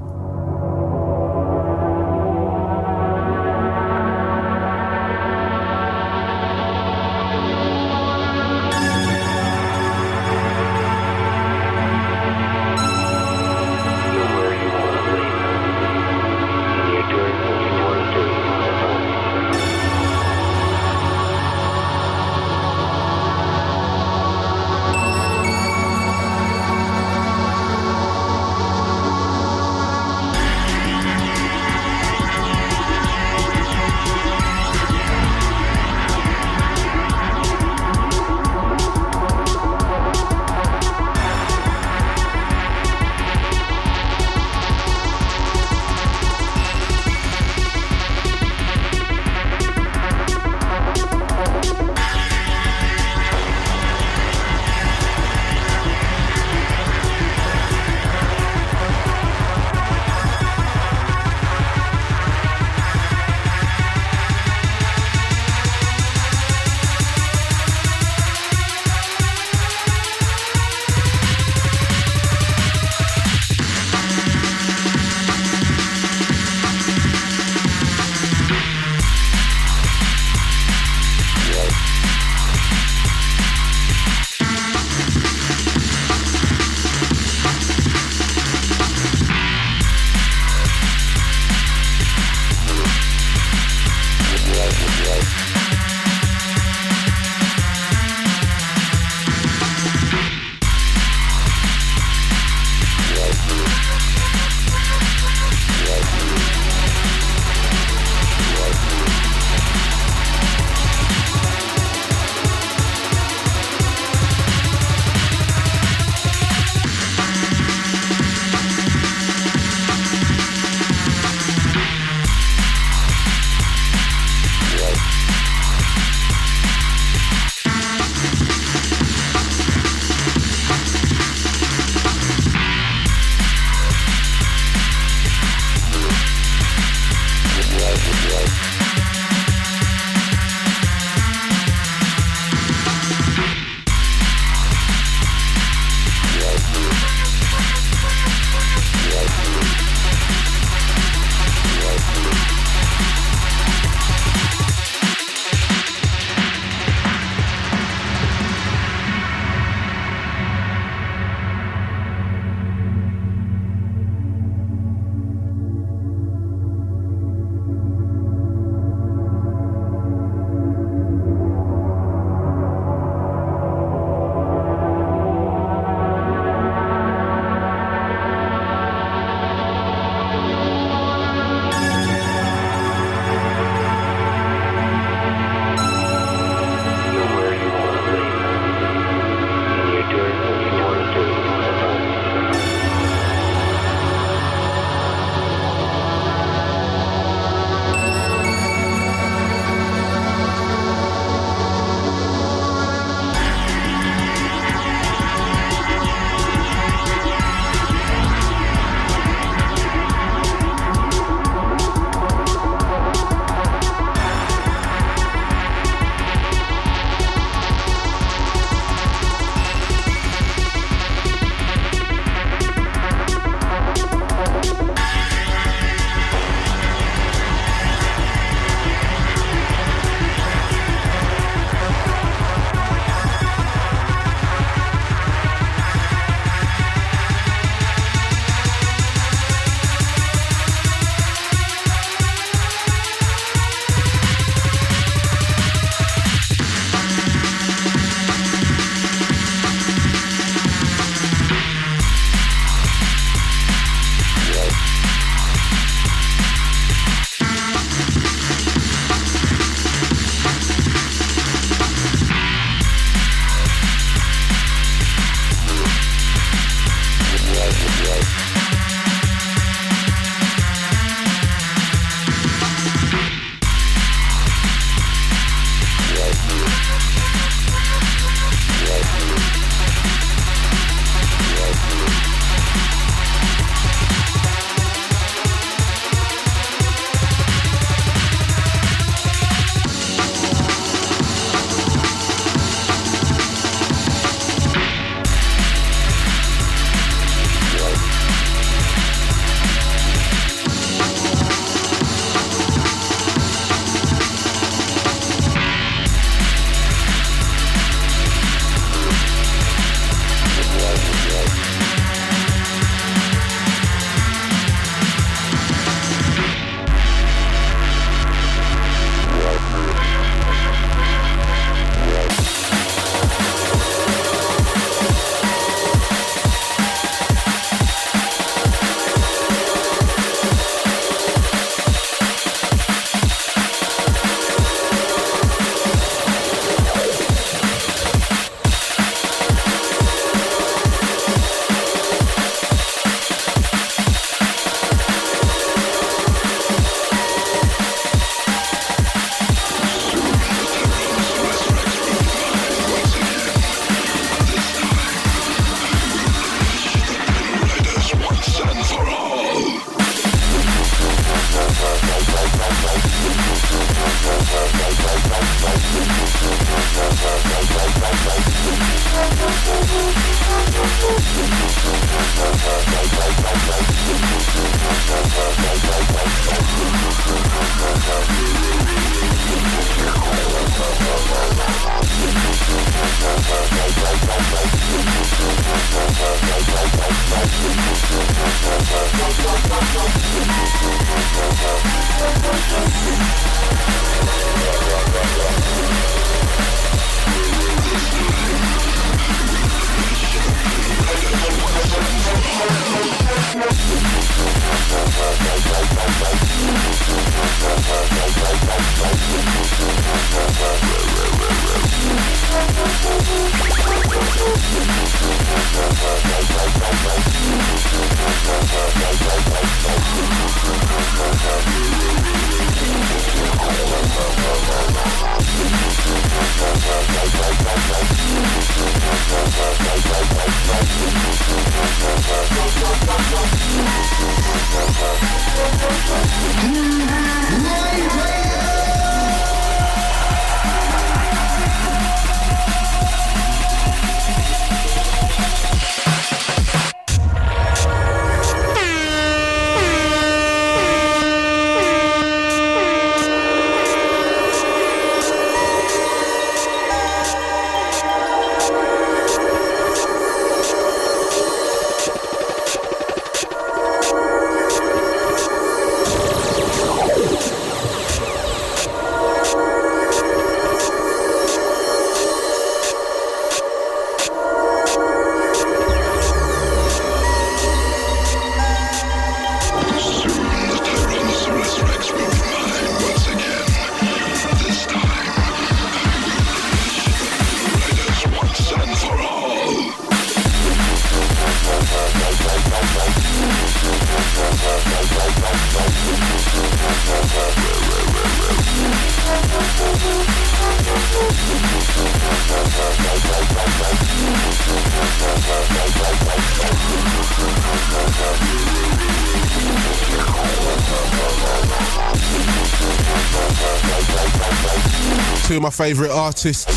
Two of my favourite artists,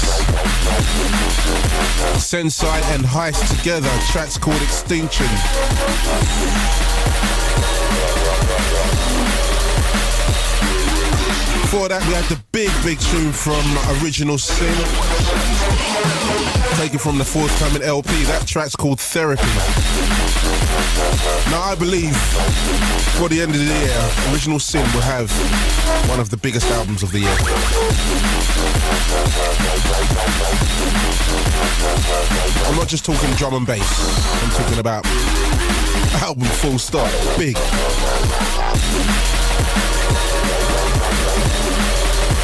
Sensei and Heist together. Track's called Extinction. Before that, we had the big tune from Original Sin, taken from the forthcoming LP. That track's called Therapy. Now, I believe for the end of the year, Original Sin will have one of the biggest albums of the year. I'm not just talking drum and bass, I'm talking about album full stop, big.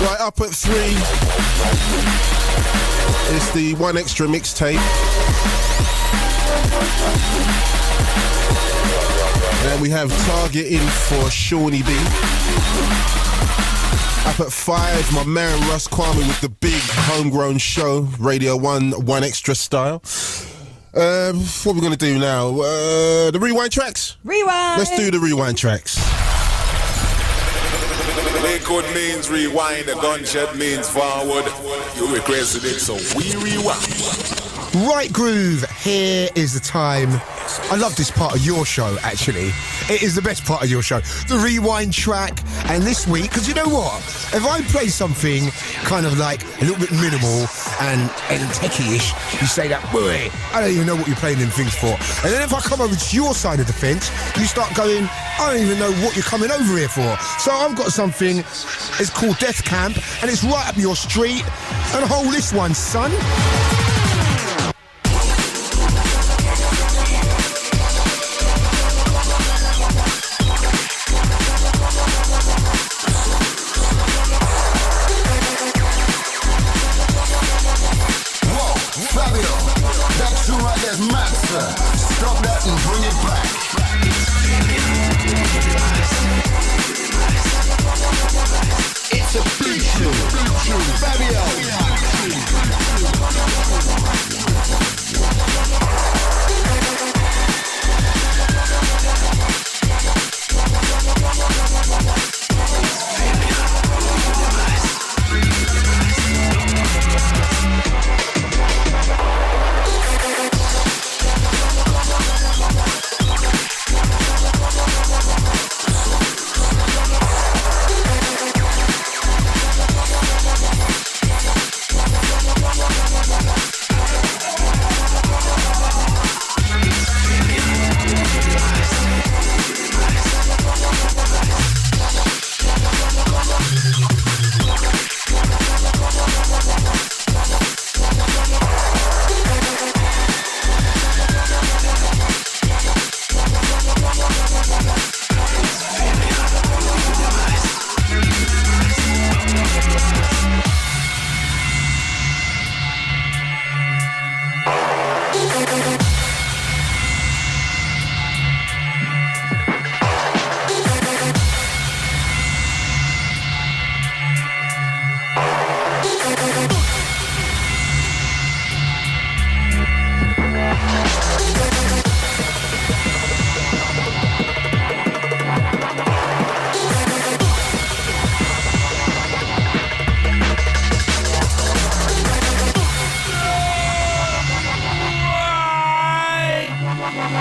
Right, up at 3 is the One Extra mixtape. Then we have Target in for Shawnee B. Up at 5, my man Russ Kwame with the big homegrown show, Radio 1, One Extra style. What are we going to do now? The rewind tracks? Rewind! Let's do the rewind tracks. Record means rewind, a gunshot means forward. You requested it, so we rewind. Right, Groove, here is the time. I love this part of your show, actually. It is the best part of your show. The rewind track. And this week, because you know what? If I play something kind of like a little bit minimal and techie-ish, you say that, boy, I don't even know what you're playing them things for. And then if I come over to your side of the fence, you start going, I don't even know what you're coming over here for. So I've got something, it's called Death Camp, and it's right up your street. And hold this one, son. Fabio, that's who I guess master. Stop that and bring it back. It's a big tune. Fabio.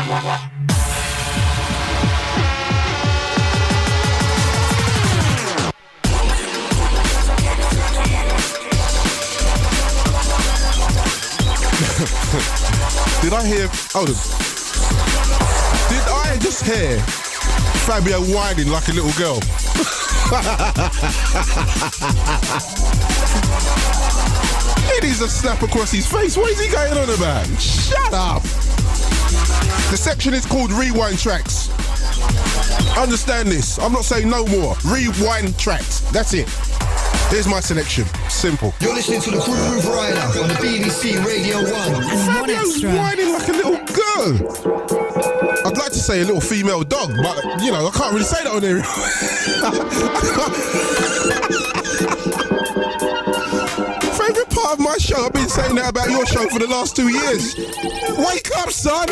Did I hear? Hold on. Did I just hear Fabio whining like a little girl? It is a slap across his face. What is he going on about? Shut up. The section is called Rewind Tracks. Understand this. I'm not saying no more. Rewind Tracks. That's it. Here's my selection. Simple. You're listening to the Grooverider on the BBC Radio 1. Fabio's whining like a little girl. I'd like to say a little female dog, but, you know, I can't really say that on here. Favourite part of my show, I've been saying that about your show for the last 2 years. Wake up, son!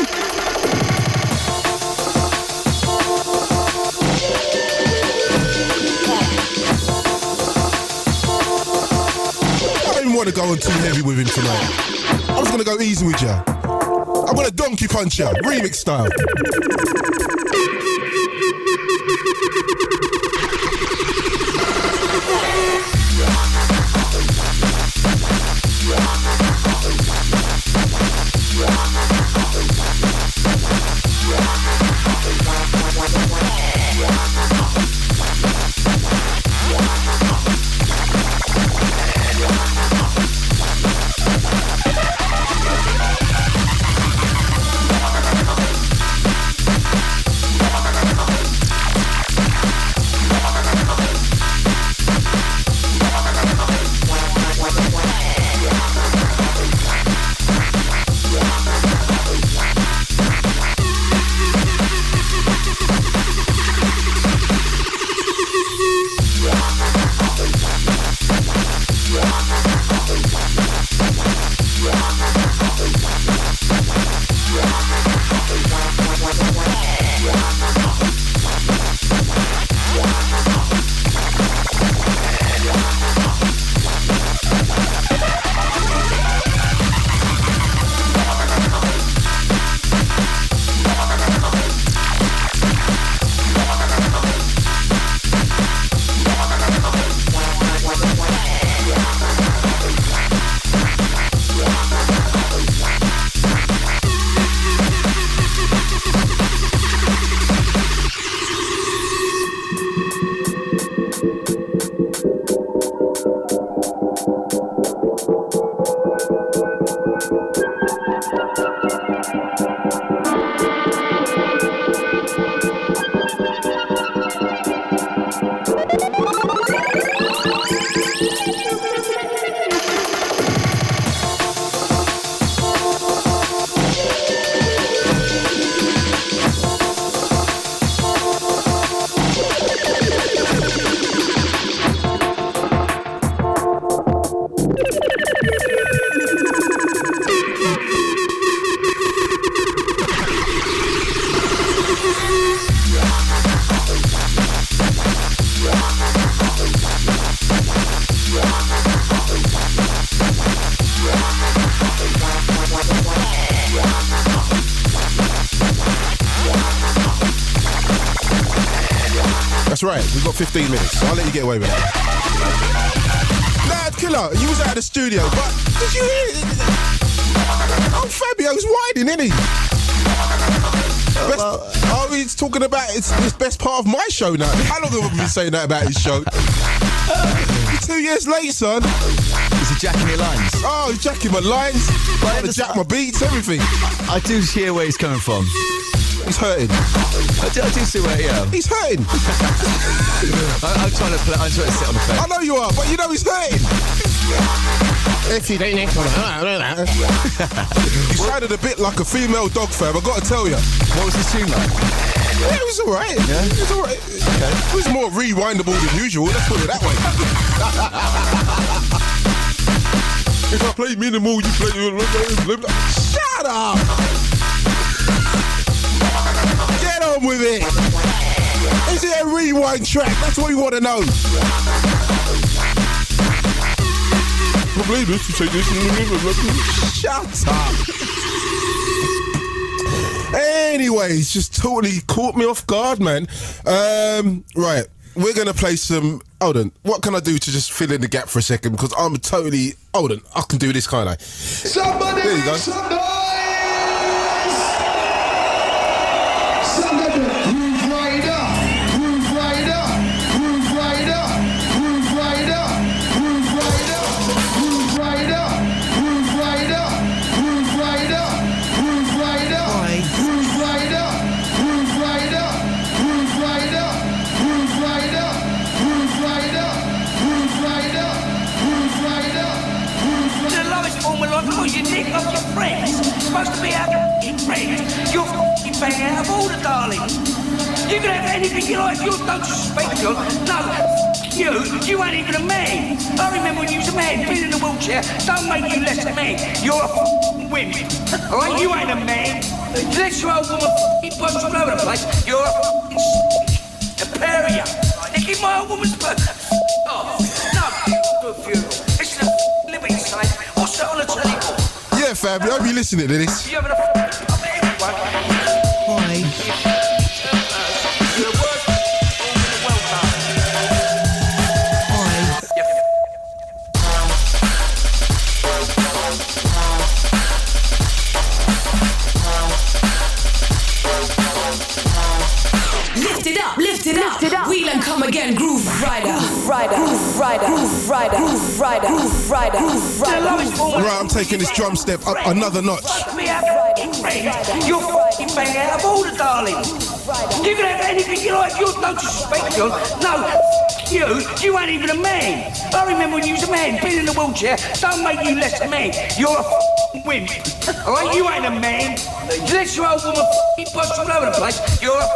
I didn't want to go on too heavy with him tonight. I was going to go easy with you. I'm going to donkey punch you, remix style. That's right, we've got 15 minutes, so I'll let you get away with that. Nah, Killer, you was out of the studio, but did you hear it? Oh, Fabio's whining, isn't he? Oh, he's talking about it's the best part of my show now. How long have I been saying that about his show? 2 years late, son. Is he jacking your lines? Oh, he's jacking my lines. Trying to jack my beats, everything. I do hear where he's coming from. He's hurting. I do see where, yeah. He's hurting. I'm trying to sit on the fence. I know you are, but you know he's hurting. If you don't know, you sounded a bit like a female dog, fam, I gotta tell you. What was his tune like? Yeah, it was alright. Yeah? It was alright. Okay. It was more rewindable than usual, let's put it that way. If I play minimal, you play... Shut up! Get on with it! Is it a rewind track? That's what we want to know. Shut up! Anyways, just totally caught me off guard, man. Right, we're gonna play some. Hold on, what can I do to just fill in the gap for a second? Because I'm totally. Hold on, I can do this, can't I? Somebody there you go. make some noise! Somebody Grooverider, Grooverider, Grooverider, Grooverider, Grooverider, Grooverider, Grooverider, Grooverider, Grooverider, Grooverider, Grooverider, Grooverider, Grooverider, Grooverider, Grooverider, Grooverider. The lowest form of life, you nick off your friends. Supposed to be our friends. You're bang out of order, darling. You can have anything you like. You don't suspect you. No, you ain't even a man. I remember when you was a man, been in a wheelchair. Don't make you less a man. You're a wimp. Alright, you ain't a man. Unless you're old woman posts all over the place, you're a pariah. Nicking my old woman's purse. Oh, no, good funeral. It's the living side. What's that on the telly for? Yeah, Fabio, I hope you listening to this. You having a Lift it up. Wheel and come again. Grooverider. Grooverider. Right, I'm taking this drum step up another notch. You're bang out of order, darling. You can have anything you like. You don't suspect you. No, you ain't even a man. I remember when you was a man, been in a wheelchair. Don't make you less a man. You're a wimp. Alright, you ain't a man. Unless you're old woman posts all over the place, you're a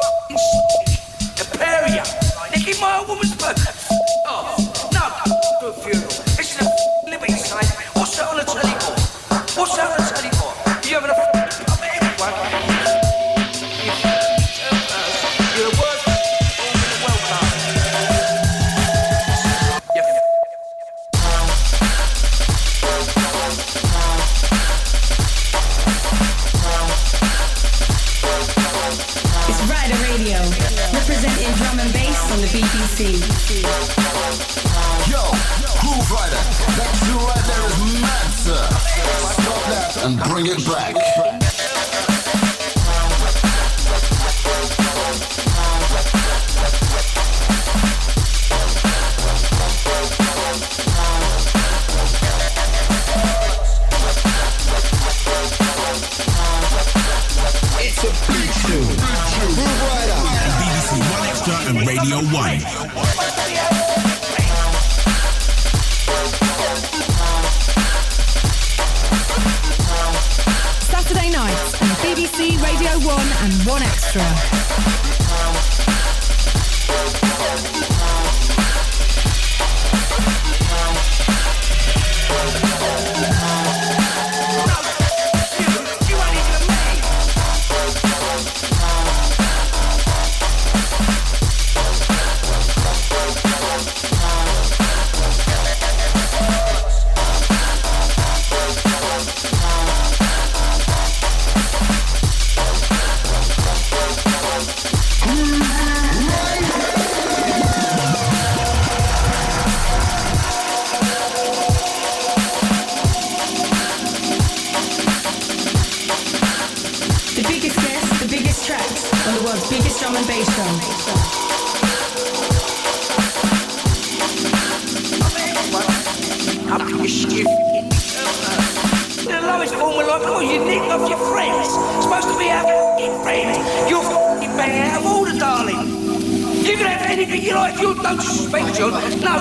pariah. Nicking my old woman's purse. Oh, no, good funeral. It's the living side. What's that on the telly for? What's that on the telly for? You having a everyone? You're the worst in the world, darling. It's Rider Radio, representing drum and bass on the BBC. Yo, Grooverider, that you right there is mad, sir. Stop that and bring it back. It's a big tune. Grooverider. BBC One Extra and Radio 1. Saturday nights on BBC Radio 1 and 1 Extra. drum and bass drum. The lowest form of life, you nick off your friends. Supposed to be our friends. You're bang out of order, darling. You can have anything you like, you don't suspect you. No,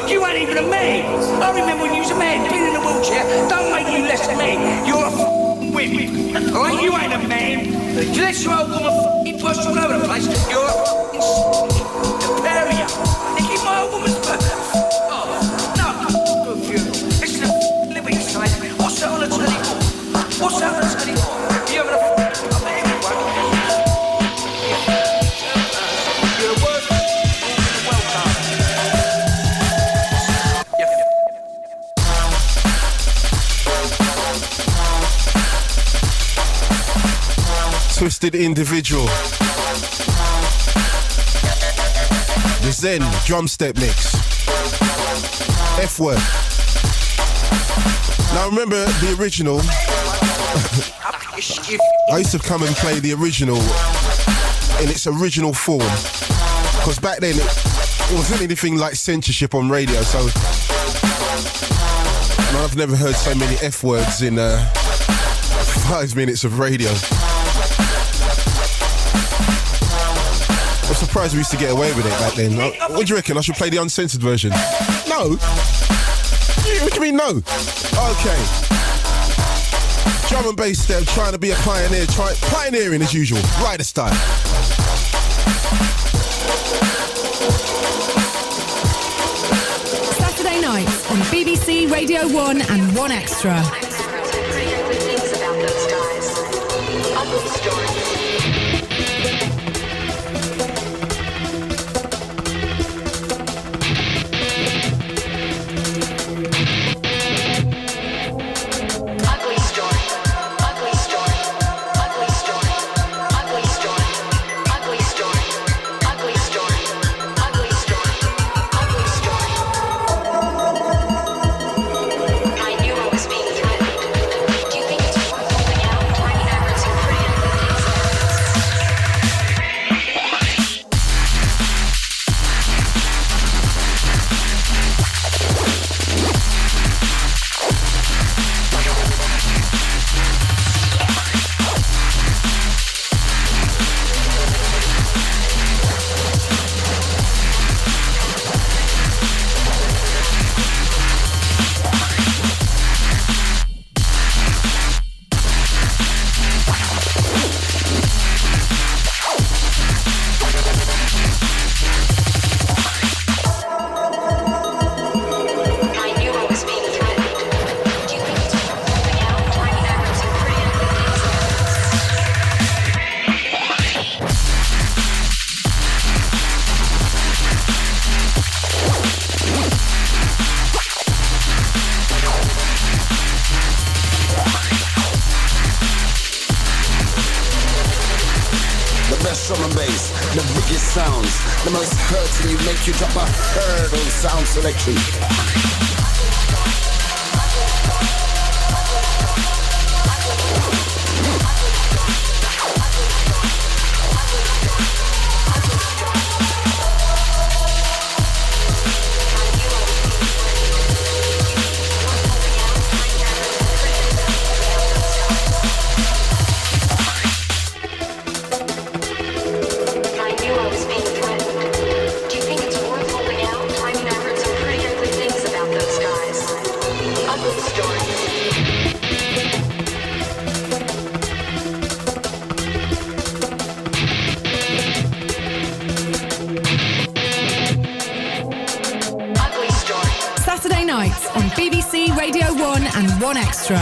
you ain't even a man. I remember when you was a man, been in a wheelchair. Don't make you less a man. You're a wimp. Alright, you ain't a man. Unless you're old woman pushed all over the place, you're a pariah. Nicking my old woman's purse. Oh, no, good funeral. It's the living side. What's that on the telly for? What's that on the telly for? You having a everyone? You're the worst in the world, darling. Twisted Individual. The Zen drum step mix. F-word. Now remember the original. I used to come and play the original in its original form, because back then it wasn't anything like censorship on radio, so and I've never heard so many F-words in 5 minutes of radio. I'm surprised we used to get away with it back then. What do you reckon? I should play the uncensored version? No. What do you mean no? Okay. Drum and bass step, trying to be a pioneer, pioneering as usual, rider style. Saturday nights on BBC Radio 1 and 1 Extra. The most hurting, you make you drop a hurdle sound selection. Radio 1 and 1 Extra.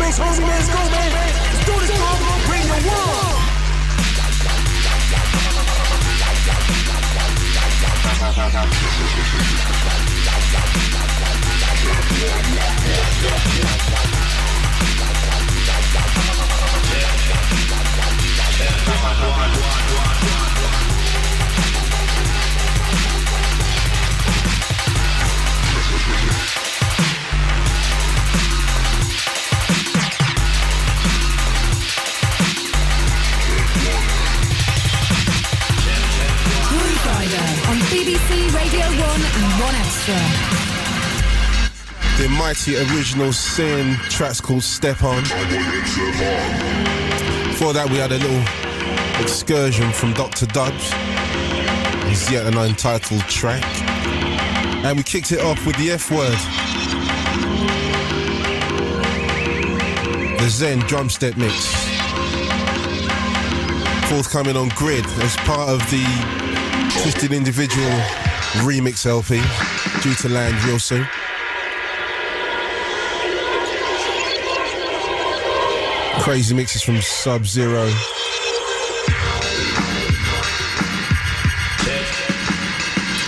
bass, homie, man. Let's go, man. Let's do this, bro. Bring your world. Grooverider on BBC Radio 1 and 1 Extra. The mighty original Sin track's called Step On. Before that, we had a little excursion from Dr.Dub. It's yet an untitled track. And we kicked it off with the F word. The Zen drum step mix. Forthcoming on Grid as part of the Twisted Individual remix LP, due to land real soon. Crazy mixes from Sub-Zero.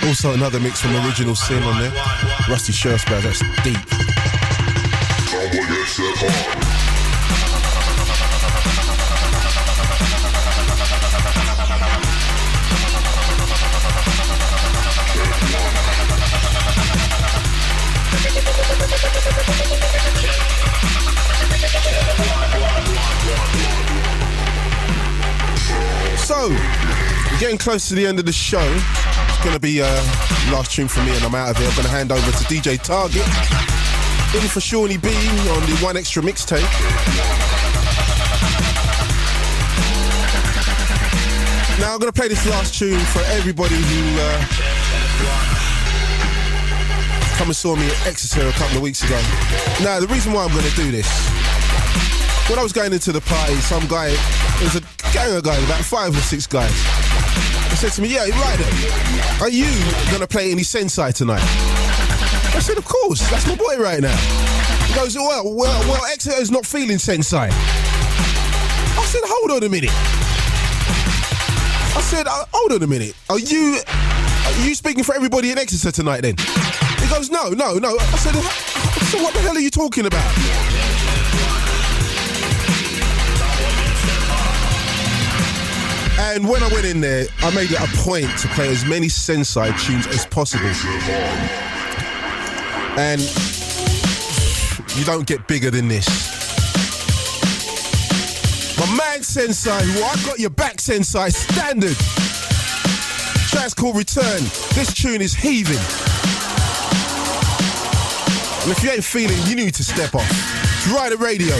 Also another mix from Original Sin on there. Rusty Sherspaz, that's deep. So, we're getting close to the end of the show. It's going to be last tune for me and I'm out of here. I'm going to hand over to DJ Target. In for Shawnee B on the One Extra mixtape. Now I'm going to play this last tune for everybody who come and saw me at Exeter a couple of weeks ago. Now, the reason why I'm going to do this, when I was going into the party, some guy, there was a gang of guys, about 5 or 6 guys. They said to me, yeah, Ryder, are you going to play any Sensei tonight? I said, of course, that's my boy right now. He goes, well, Exeter's not feeling Sensei. I said, hold on a minute. Hold on a minute. Are you speaking for everybody in Exeter tonight then? He goes, no. I said, so what the hell are you talking about? And when I went in there, I made it a point to play as many Sensei tunes as possible. And you don't get bigger than this. My man Sensei, who I got your back Sensei, standard. Track's called Return. This tune is heaving. And if you ain't feeling, you need to step off. Try the radio.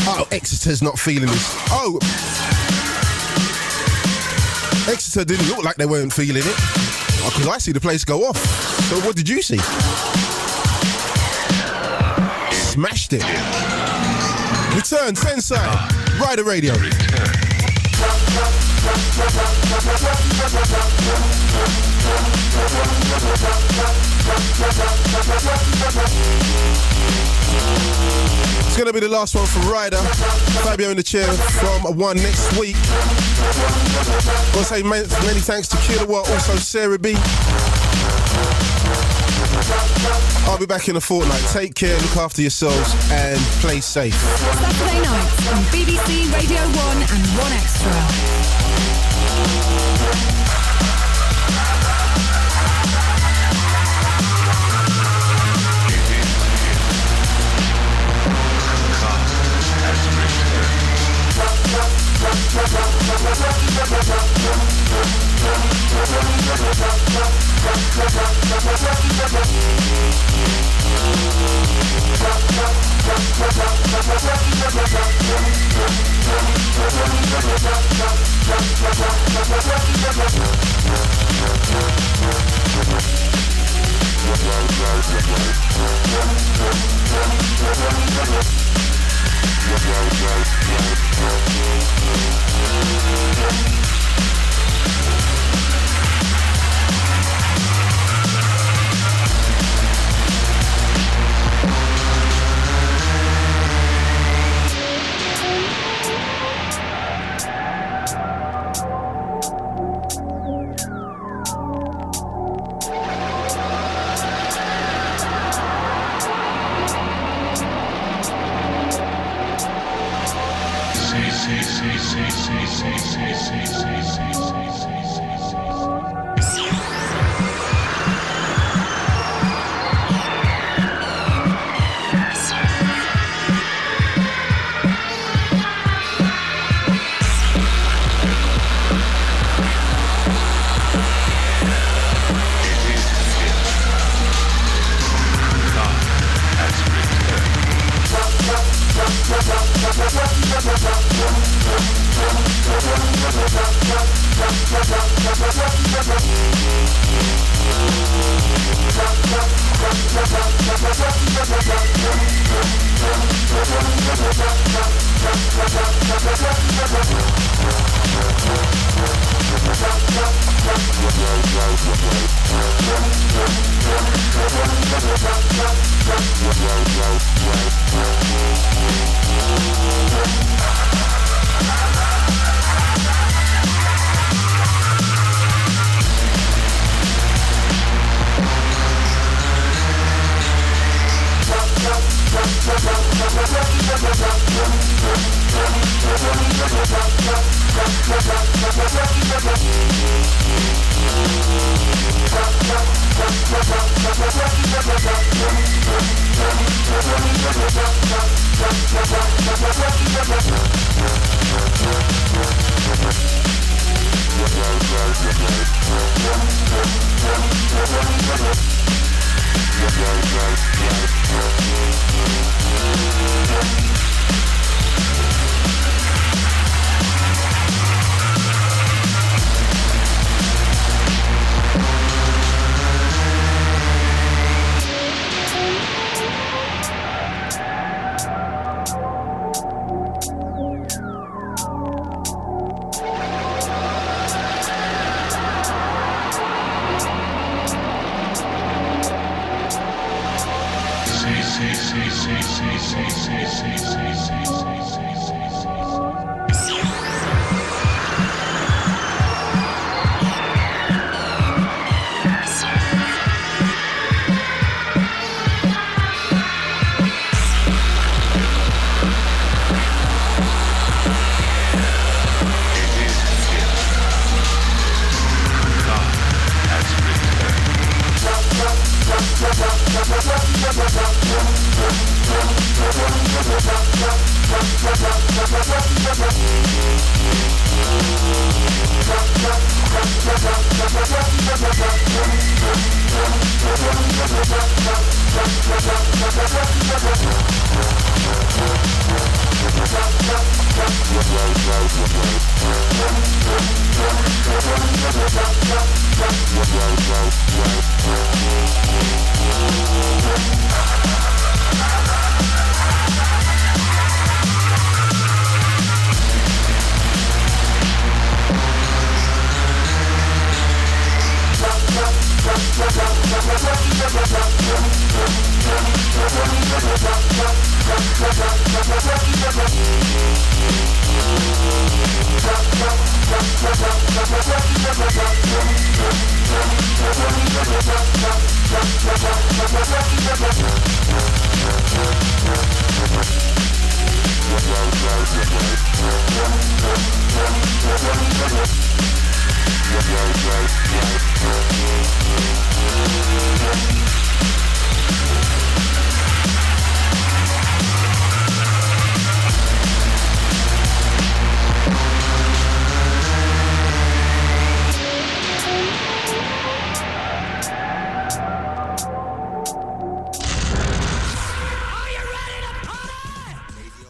Oh, Exeter's not feeling this. Oh, Exeter didn't look like they weren't feeling it. Because I see the place go off. So what did you see? Smashed it. Return, Sensei. Ride the radio. It's going to be the last one from Ryder. Fabio in the chair from One next week. I want to say many thanks to Kilowatt, also Sarah B. I'll be back in a fortnight. Take care, look after yourselves, and play safe. Saturday nights on BBC Radio 1 and 1 Extra.